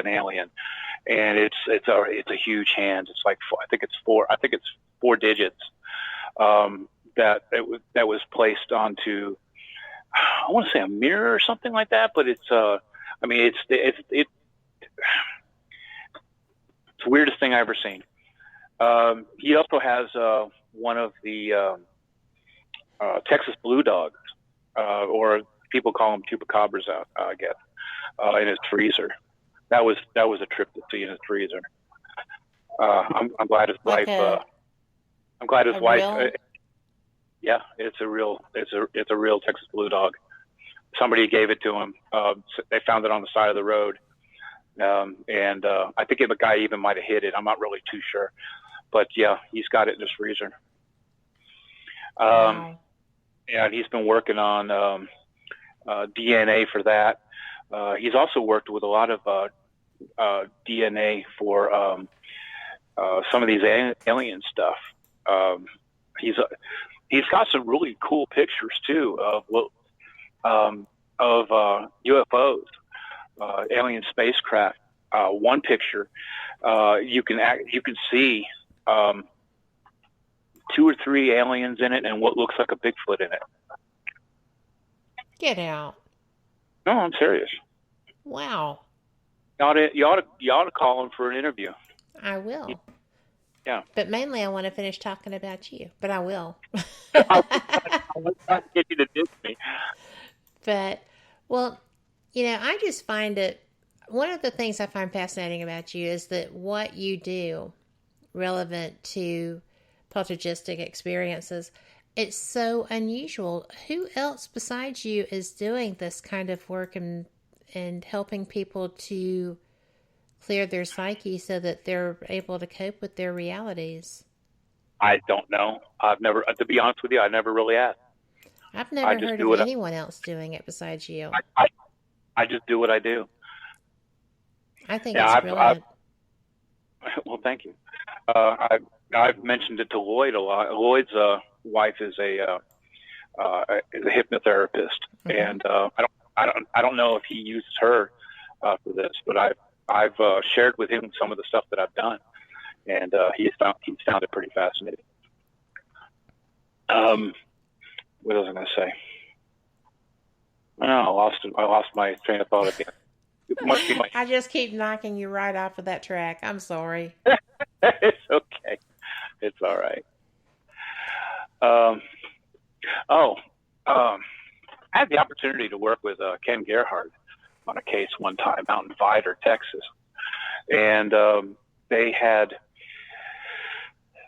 Speaker 4: alien, and it's a huge hand. It's like I think it's four digits that was placed onto, I want to say a mirror or something like that, but it's the weirdest thing I've ever seen. He also has one of the Texas blue dogs, or people call them chupacabras, I guess, in his freezer. That was a trip to see in his freezer. I'm glad his wife. I'm glad his wife. Yeah, it's a real Texas blue dog. Somebody gave it to him. They found it on the side of the road, and I think the guy even might have hid it. I'm not really too sure, but yeah, he's got it in his freezer.
Speaker 1: Wow.
Speaker 4: Yeah, and he's been working on DNA for that. He's also worked with a lot of DNA for some of these alien stuff. He's got some really cool pictures too of UFOs, alien spacecraft. One picture, you can see 2 or 3 aliens in it and what looks like a Bigfoot in it.
Speaker 1: Get out.
Speaker 4: No, I'm serious.
Speaker 1: Wow.
Speaker 4: You ought to call him for an interview.
Speaker 1: I will.
Speaker 4: Yeah.
Speaker 1: But mainly I want to finish talking about you. But I will.
Speaker 4: I was trying to get you to diss me.
Speaker 1: But, well, I just find it, one of the things I find fascinating about you is that what you do relevant to poltergeistic experiences, it's so unusual. Who else besides you is doing this kind of work and helping people to clear their psyche so that they're able to cope with their realities?
Speaker 4: I don't know. To be honest with you, I never really asked.
Speaker 1: I've never heard of anyone else doing it besides you.
Speaker 4: I just do what I do.
Speaker 1: I think it's brilliant.
Speaker 4: Well, thank you. I've mentioned it to Lloyd a lot. Lloyd's wife is a hypnotherapist, and I don't know if he uses her for this, but I've shared with him some of the stuff that I've done, and he's found it pretty fascinating. What was I going to say? I lost my train of thought again. It must be
Speaker 1: I just keep knocking you right off of that track. I'm sorry.
Speaker 4: It's okay. It's all right. I had the opportunity to work with Ken Gerhardt on a case one time out in Vidor, Texas, and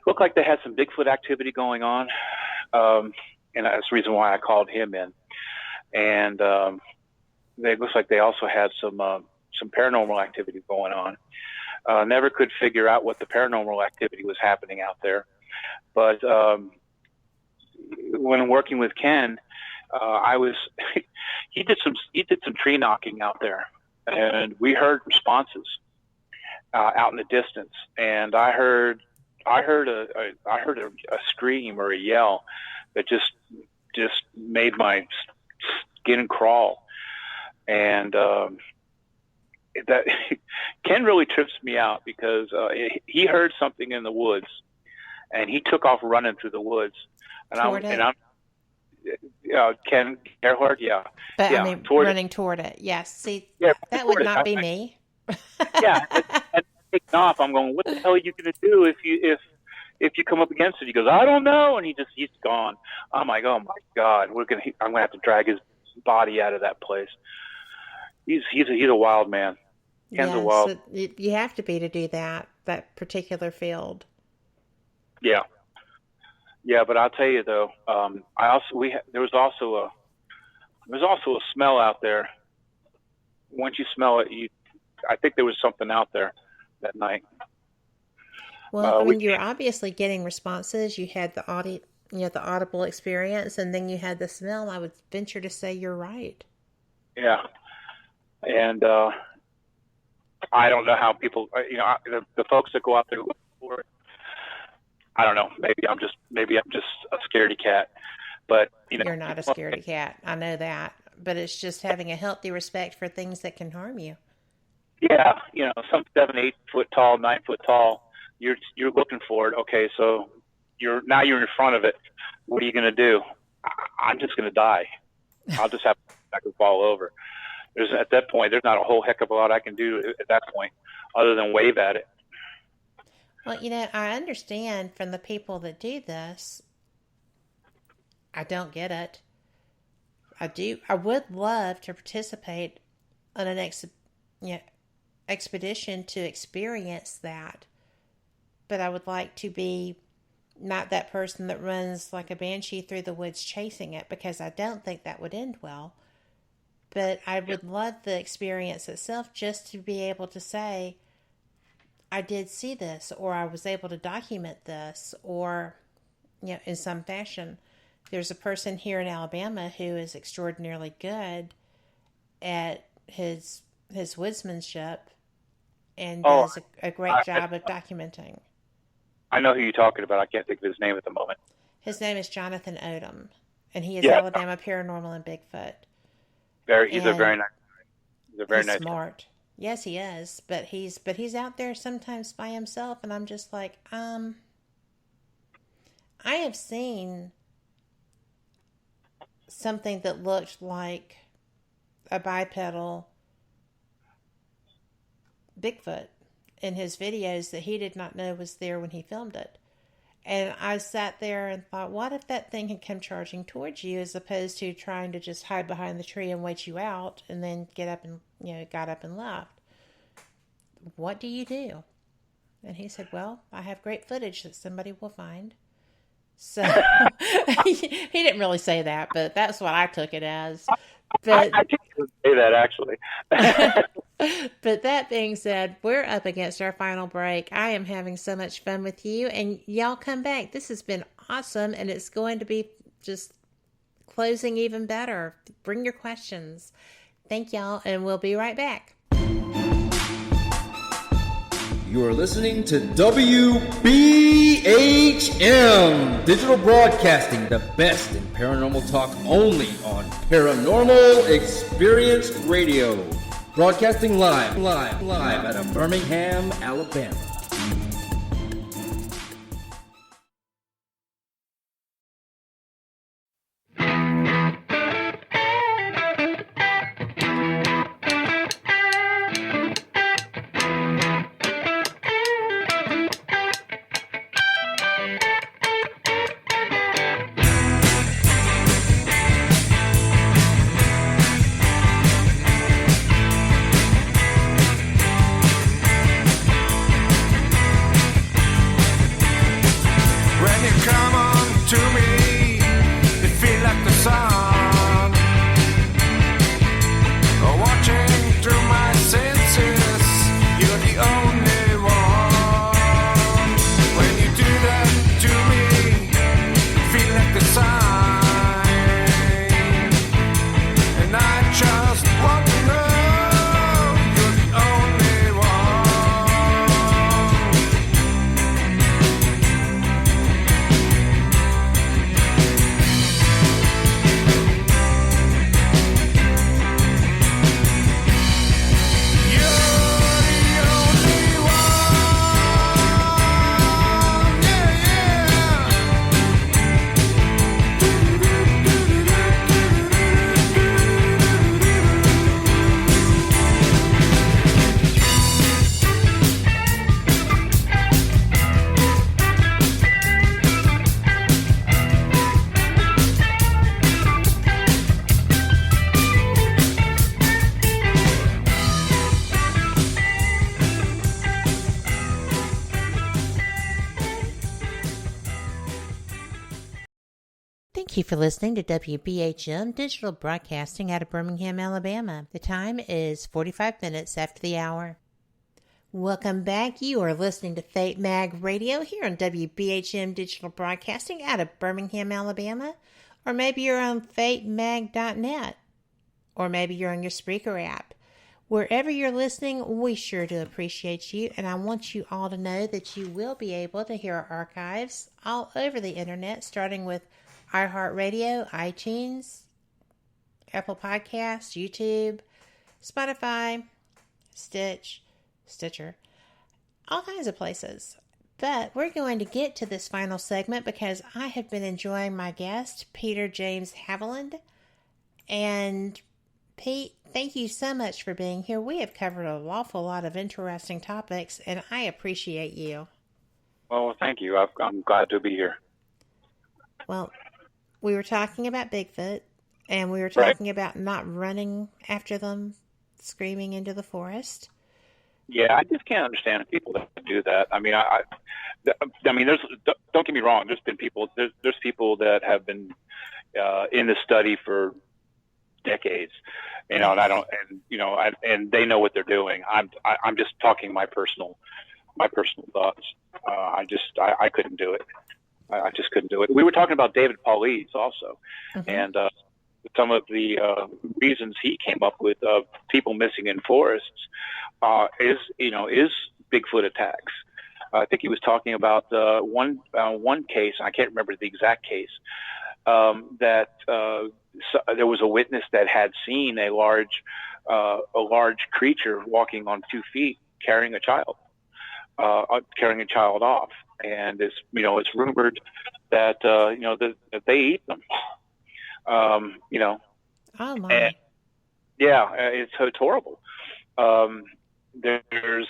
Speaker 4: looked like they had some Bigfoot activity going on, and that's the reason why I called him in. And it looks like they also had some paranormal activity going on. Never could figure out what the paranormal activity was happening out there. But when working with Ken, he did some tree knocking out there, and we heard responses out in the distance. And I heard a scream or a yell that just made my skin crawl. And that Ken really trips me out because he heard something in the woods, and he took off running through the woods. And I'm Ken Gerhardt, yeah.
Speaker 1: But
Speaker 4: yeah,
Speaker 1: I mean, running toward it. Yes. See, that would not be me.
Speaker 4: Yeah. And taking off, I'm going, what the hell are you going to do if you come up against it? He goes, I don't know. And he's gone. I'm like, oh my God, I'm going to have to drag his body out of that place. He's a wild man. Ken's a wild.
Speaker 1: So you have to be to do that particular field.
Speaker 4: Yeah. Yeah, but I'll tell you though, there was also a smell out there. Once you smell it, I think there was something out there that night.
Speaker 1: Well, you're obviously getting responses. You had the audible experience, and then you had the smell. I would venture to say you're right.
Speaker 4: Yeah, and I don't know how people, the folks that go out there look for it. I don't know. Maybe I'm just a scaredy cat, but
Speaker 1: you're not a scaredy cat. I know that, but it's just having a healthy respect for things that can harm you.
Speaker 4: Yeah, some 7, 8 foot tall, 9 foot tall. You're looking for it. Okay, so you're in front of it. What are you going to do? I'm just going to die. I'll just have to fall over. At that point, there's not a whole heck of a lot I can do at that point, other than wave at it.
Speaker 1: Well, I understand from the people that do this. I don't get it. I would love to participate on an expedition to experience that, but I would like to be not that person that runs like a banshee through the woods chasing it, because I don't think that would end well. But I would love the experience itself, just to be able to say, I did see this, or I was able to document this, or, in some fashion. There's a person here in Alabama who is extraordinarily good at his woodsmanship and does a great job of documenting.
Speaker 4: I know who you're talking about. I can't think of his name at the moment.
Speaker 1: His name is Jonathan Odom, and he is Alabama Paranormal and Bigfoot.
Speaker 4: He's a very nice
Speaker 1: smart. Guy. Yes, he is, but he's out there sometimes by himself, and I'm just like, I have seen something that looked like a bipedal Bigfoot in his videos that he did not know was there when he filmed it. And I sat there and thought, what if that thing had come charging towards you, as opposed to trying to just hide behind the tree and wait you out, and then got up and left? What do you do? And he said, well, I have great footage that somebody will find. So he didn't really say that, but that's what I took it as. But
Speaker 4: I didn't say that, actually.
Speaker 1: But that being said, we're up against our final break. I am having so much fun with you, and y'all come back. This has been awesome, and it's going to be just closing even better. Bring your questions. Thank y'all, and we'll be right back.
Speaker 3: You are listening to WBHM Digital Broadcasting, the best in paranormal talk, only on Paranormal Experience Radio. Broadcasting live out of Birmingham, Alabama.
Speaker 1: Thank you for listening to WBHM Digital Broadcasting out of Birmingham, Alabama. The time is 45 minutes after the hour. Welcome back. You are listening to Fate Mag Radio here on WBHM Digital Broadcasting out of Birmingham, Alabama. Or maybe you're on fatemag.net. Or maybe you're on your Spreaker app. Wherever you're listening, we sure do appreciate you. And I want you all to know that you will be able to hear our archives all over the internet, starting with iHeartRadio, iTunes, Apple Podcasts, YouTube, Spotify, Stitcher, all kinds of places. But we're going to get to this final segment because I have been enjoying my guest, Peter James Haviland. And Pete, thank you so much for being here. We have covered an awful lot of interesting topics, and I appreciate you.
Speaker 4: Well, thank you. I'm glad to be here.
Speaker 1: Well, we were talking about Bigfoot, and we were talking about not running after them, screaming into the forest.
Speaker 4: Yeah, I just can't understand people that do that. I mean, I mean, don't get me wrong. There's been people. There's people that have been in this study for decades, and I don't, and they know what they're doing. I'm just talking my personal thoughts. I couldn't do it. I just couldn't do it. We were talking about David Paulides also, and some of the reasons he came up with people missing in forests is Bigfoot attacks. I think he was talking about one case. I can't remember the exact case. That there was a witness that had seen a large creature walking on 2 feet carrying a child off, and it's rumored that that they eat them.
Speaker 1: Oh my!
Speaker 4: And, yeah, it's horrible. There's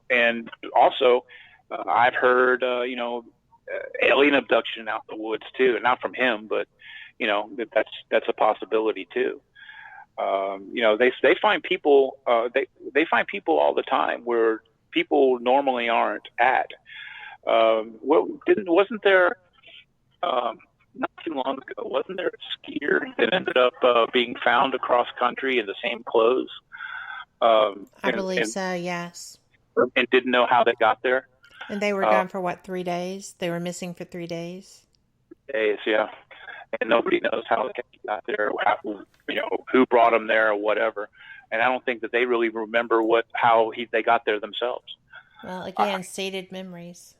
Speaker 4: and also I've heard alien abduction out in the woods too, not from him, but that's a possibility too. They find people they find people all the time where people normally aren't at. Wasn't there not too long ago? Wasn't there a skier that ended up being found across country in the same clothes?
Speaker 1: I believe so. Yes.
Speaker 4: And didn't know how they got there.
Speaker 1: And they were gone for what, 3 days? They were missing for 3 days.
Speaker 4: Days, yeah. And nobody knows how they got there, who brought them there or whatever. And I don't think that they really remember how they got there themselves.
Speaker 1: Well, again, seeded memories.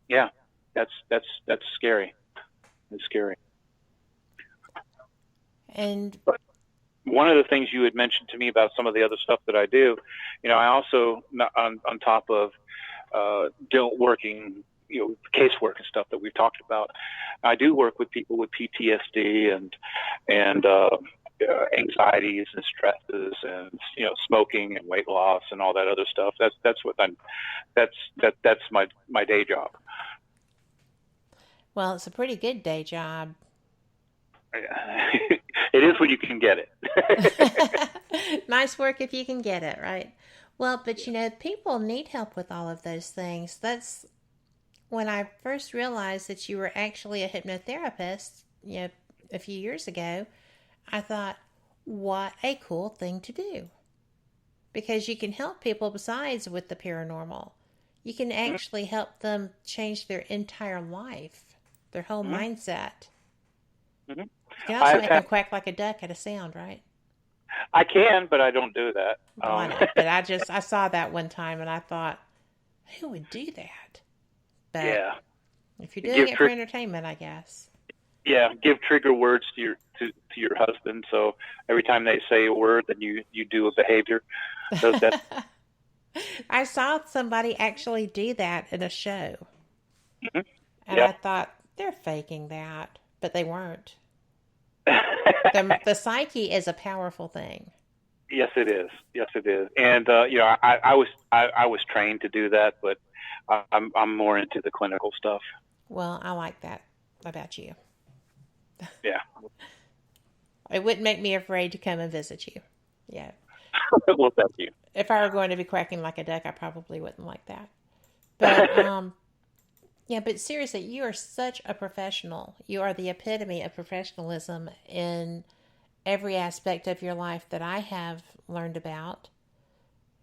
Speaker 4: Yeah, that's scary. It's scary.
Speaker 1: And
Speaker 4: but one of the things you had mentioned to me about some of the other stuff that I do, I also on top of working, casework and stuff that we've talked about, I do work with people with PTSD and anxieties and stresses and smoking and weight loss and all that other stuff. That's my day job.
Speaker 1: Well, it's a pretty good day job.
Speaker 4: It is when you can get it.
Speaker 1: Nice work if you can get it, right? Well, but people need help with all of those things. That's when I first realized that you were actually a hypnotherapist, a few years ago. I thought, what a cool thing to do. Because you can help people besides with the paranormal. You can actually help them change their entire life, their whole mindset.
Speaker 4: Mm-hmm.
Speaker 1: You can also make them quack like a duck at a sound, right?
Speaker 4: I can, but I don't do that.
Speaker 1: I know, but I saw that one time and I thought, who would do that? But
Speaker 4: yeah.
Speaker 1: If you're doing it for entertainment, I guess.
Speaker 4: Yeah, give trigger words to your husband, so every time they say a word, then you do a behavior. So that.
Speaker 1: I saw somebody actually do that in a show.
Speaker 4: Mm-hmm.
Speaker 1: And I thought, they're faking that, but they weren't. The psyche is a powerful thing.
Speaker 4: Yes, it is. Yes, it is. And I was trained to do that, but I'm more into the clinical stuff.
Speaker 1: Well, I like that about you.
Speaker 4: Yeah.
Speaker 1: It wouldn't make me afraid to come and visit you. Yeah.
Speaker 4: Well, thank you.
Speaker 1: If I were going to be quacking like a duck, I probably wouldn't like that. But Yeah, but seriously, you are such a professional. You are the epitome of professionalism in every aspect of your life that I have learned about,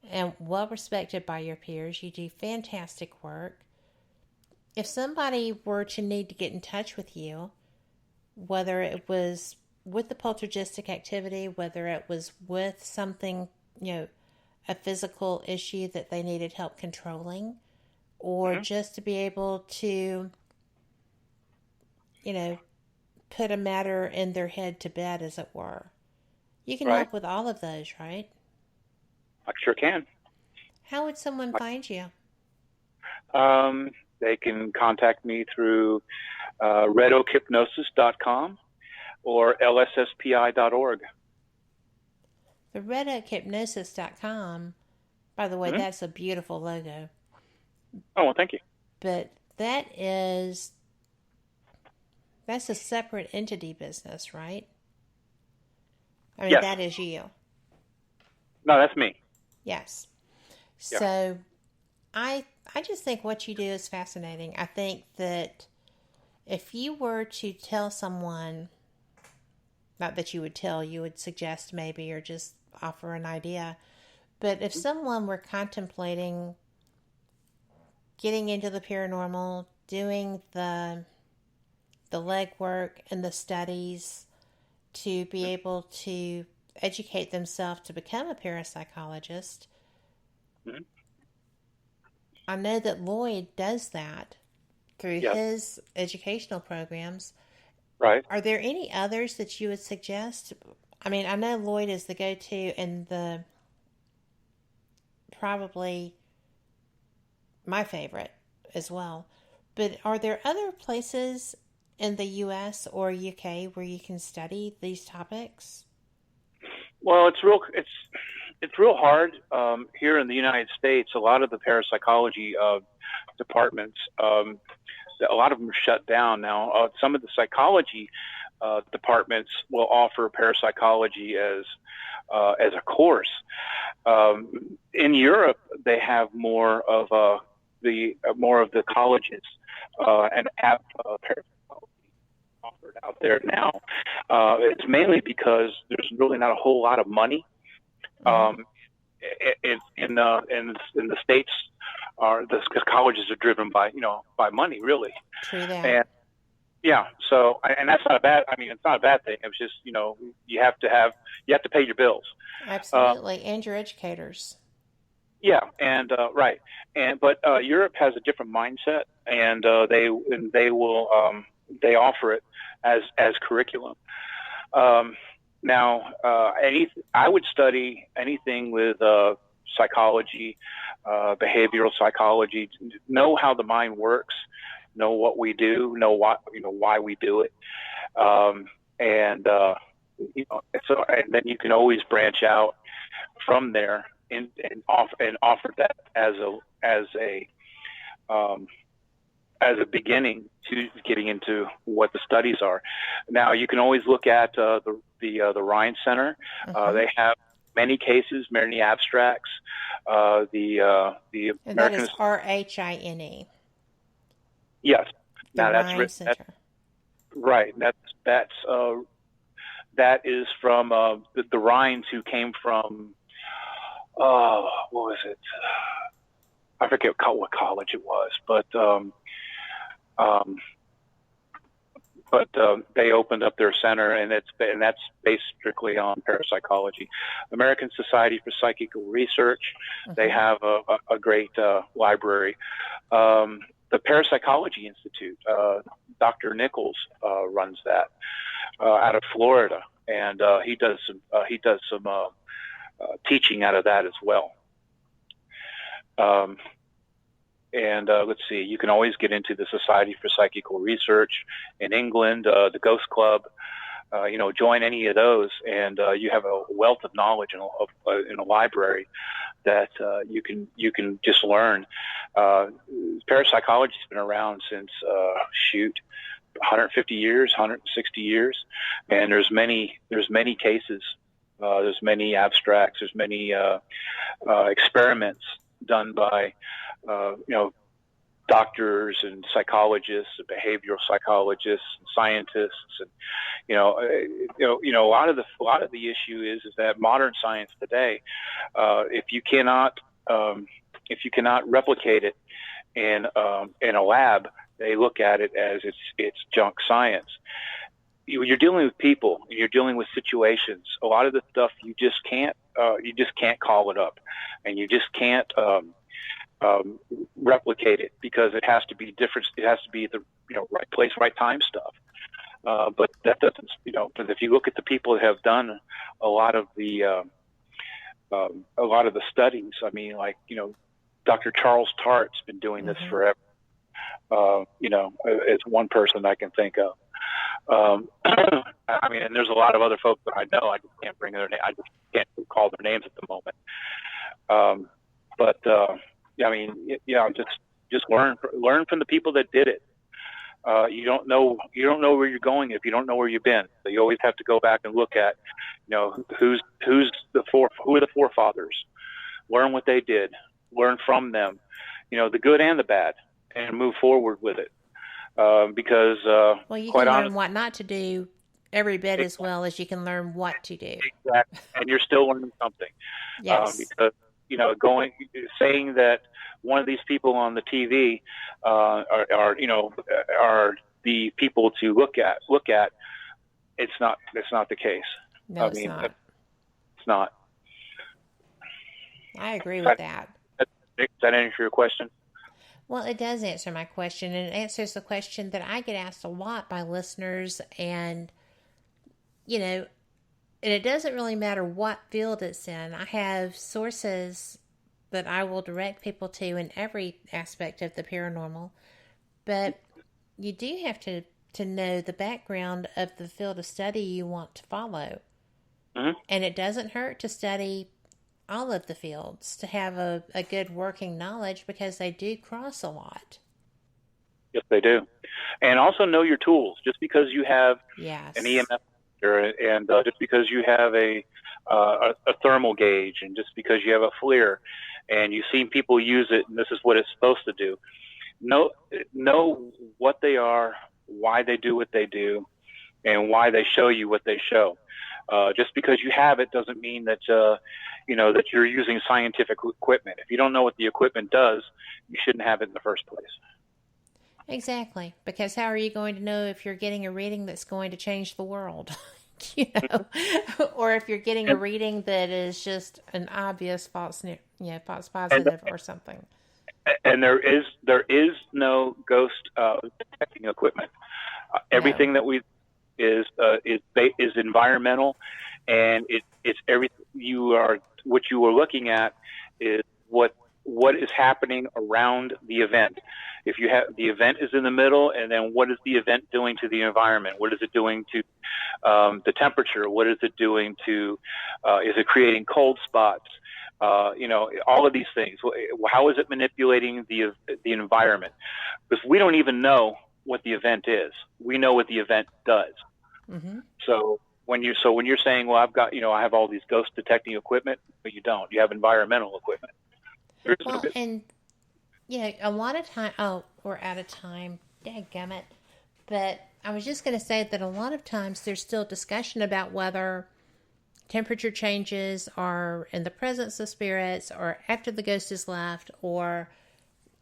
Speaker 1: and well respected by your peers. You do fantastic work. If somebody were to need to get in touch with you, whether it was with the poltergeistic activity, whether it was with something, a physical issue that they needed help controlling, or just to be able to, put a matter in their head to bed, as it were. You can help with all of those, right?
Speaker 4: I sure can.
Speaker 1: How would someone find you?
Speaker 4: They can contact me through redoakhypnosis.com or lsspi.org.
Speaker 1: The redoakhypnosis.com, by the way, that's a beautiful logo.
Speaker 4: Oh, well, thank you.
Speaker 1: But that's a separate entity business, right? I mean,
Speaker 4: yes.
Speaker 1: That is you.
Speaker 4: No, that's me.
Speaker 1: Yes.
Speaker 4: Yeah.
Speaker 1: So I just think what you do is fascinating. I think that if you were to tell someone, not that you would suggest maybe, or just offer an idea, but if someone were contemplating getting into the paranormal, doing the legwork and the studies to be able to educate themselves to become a parapsychologist, I know that Lloyd does that through his educational programs.
Speaker 4: Right.
Speaker 1: Are there any others that you would suggest? I mean, I know Lloyd is the go-to and probably my favorite as well. But are there other places in the U.S. or UK where you can study these topics?
Speaker 4: Well, it's real hard here in the United States. A lot of the parapsychology departments, a lot of them are shut down now. Some of the psychology departments will offer parapsychology as a course. In Europe, they have more of the colleges and parapsychology offered out there now. It's mainly because there's really not a whole lot of money. In the States, the colleges are driven by money, really.
Speaker 1: True that.
Speaker 4: And that's not a bad. I mean, it's not a bad thing. It's just you have to pay your bills.
Speaker 1: Absolutely, and your educators.
Speaker 4: Yeah, and right, but Europe has a different mindset, and they will offer it as curriculum. Now, I would study anything with psychology, behavioral psychology, know how the mind works, know what we do, know why we do it, and then you can always branch out from there and offer that as a beginning to getting into what the studies are. Now, you can always look at the Rhine Center. They have many cases, many abstracts. The
Speaker 1: and
Speaker 4: American,
Speaker 1: that is RHINE.
Speaker 4: Yes.
Speaker 1: The Rhine Center.
Speaker 4: Right. That is from the Rhines, who came from what was it? I forget what college it was, but they opened up their center, and that's based strictly on parapsychology. American Society for Psychical Research, they have a great library. The Parapsychology Institute, Dr. Nichols runs that out of Florida, and he does some teaching out of that as well. And let's see, you can always get into the Society for Psychical Research in England, the Ghost Club. Join any of those, and you have a wealth of knowledge in a library that you can just learn. Parapsychology has been around since 150 years, 160 years, and there's many cases. There's many abstracts. There's many experiments done by doctors and psychologists, and behavioral psychologists, and scientists, and a lot of the issue is that modern science today, if you cannot replicate it in a lab, they look at it as it's junk science. You're dealing with people, and you're dealing with situations. A lot of the stuff you just can't call it up, and you just can't replicate it, because it has to be different. It has to be the right place, right time stuff. But that doesn't, but if you look at the people that have done a lot of the studies, I mean, like, Dr. Charles Tartt's been doing this forever. It's one person I can think of. I mean, and there's a lot of other folks that I know. I just can't bring their name. I just can't call their names at the moment. I mean, just learn from the people that did it. You don't know where you're going if you don't know where you've been. So you always have to go back and look at, who are the forefathers. Learn what they did. Learn from them, the good and the bad, and move forward with it. Because
Speaker 1: you can learn what not to do every bit as well as you can learn what to do.
Speaker 4: Exactly, and you're still learning something.
Speaker 1: Yes.
Speaker 4: Because saying that one of these people on the TV are the people to look at. It's not the case.
Speaker 1: No, it's not.
Speaker 4: It's not.
Speaker 1: I agree with that.
Speaker 4: Does that answer your question?
Speaker 1: Well, it does answer my question, and it answers the question that I get asked a lot by listeners, and it doesn't really matter what field it's in. I have sources that I will direct people to in every aspect of the paranormal, but you do have to know the background of the field of study you want to follow.
Speaker 4: Mm-hmm.
Speaker 1: And it doesn't hurt to study all of the fields, to have a good working knowledge, because they do cross a lot.
Speaker 4: Yes, they do. And also know your tools. Just because you have
Speaker 1: Yes.
Speaker 4: an EMF and just because you have a thermal gauge, and just because you have a FLIR, and you've seen people use it, and this is what it's supposed to do. Know what they are, why they do what they do, and why they show you what they show. Just because you have it doesn't mean that that you're using scientific equipment. If you don't know what the equipment does, you shouldn't have it in the first place.
Speaker 1: Exactly, because how are you going to know if you're getting a reading that's going to change the world? Or if you're getting a reading that is just an obvious false positive or something.
Speaker 4: And there is no ghost detecting equipment. Everything that we is environmental, and it's everything what you are looking at is what is happening around the event. If you have the event is in the middle, and then what is the event doing to the environment? What is it doing to the temperature? What is it doing to is it creating cold spots? All of these things. How is it manipulating the environment? Because we don't even know what the event is. We know what the event does.
Speaker 1: Mm-hmm.
Speaker 4: So when you're saying, well, I've got I have all these ghost detecting equipment, but you don't. You have environmental equipment.
Speaker 1: Well, and a lot of time. Oh, we're out of time. Dadgummit. But I was just going to say that a lot of times there's still discussion about whether temperature changes are in the presence of spirits, or after the ghost is left, or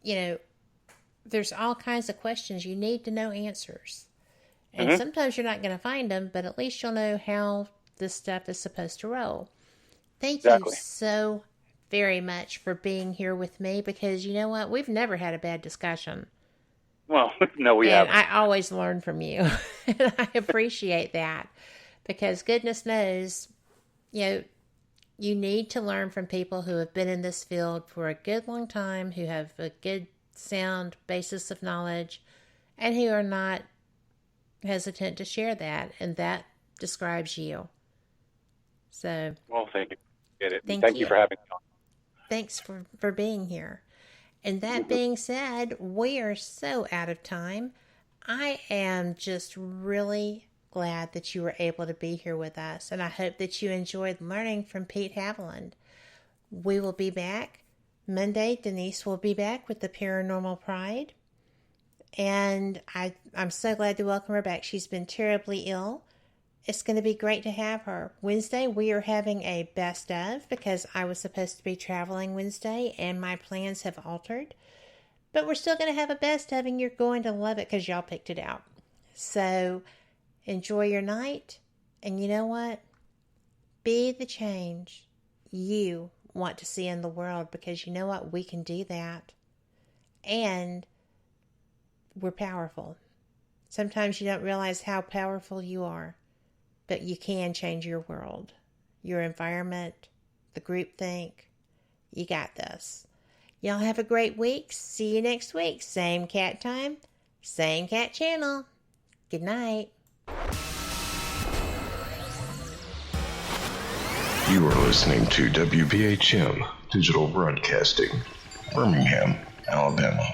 Speaker 1: there's all kinds of questions. You need to know answers. And sometimes you're not going to find them, but at least you'll know how this stuff is supposed to roll. Thank you so very much for being here with me, because you know what? We've never had a bad discussion.
Speaker 4: Well, no, we haven't.
Speaker 1: I always learn from you. And I appreciate that, because goodness knows, you need to learn from people who have been in this field for a good long time, who have a good sound basis of knowledge, and who are not hesitant to share that, and that describes you. So,
Speaker 4: well, thank you. Get it.
Speaker 1: Thank
Speaker 4: you for having me on.
Speaker 1: Thanks for being here. And that being said, we are so out of time. I am just really glad that you were able to be here with us, and I hope that you enjoyed learning from Pete Haviland. We will be back Monday, Denise will be back with the Paranormal Pride. And I'm so glad to welcome her back. She's been terribly ill. It's going to be great to have her. Wednesday, we are having a best of because I was supposed to be traveling Wednesday and my plans have altered. But we're still going to have a best of, and you're going to love it because y'all picked it out. So enjoy your night. And you know what? Be the change you want to see in the world, because you know what? We can do that. And we're powerful. Sometimes you don't realize how powerful you are, but you can change your world, your environment, the groupthink. You got this. Y'all have a great week. See you next week. Same cat time, same cat channel. Good night.
Speaker 2: You are listening to WBHM Digital Broadcasting, Birmingham, Alabama.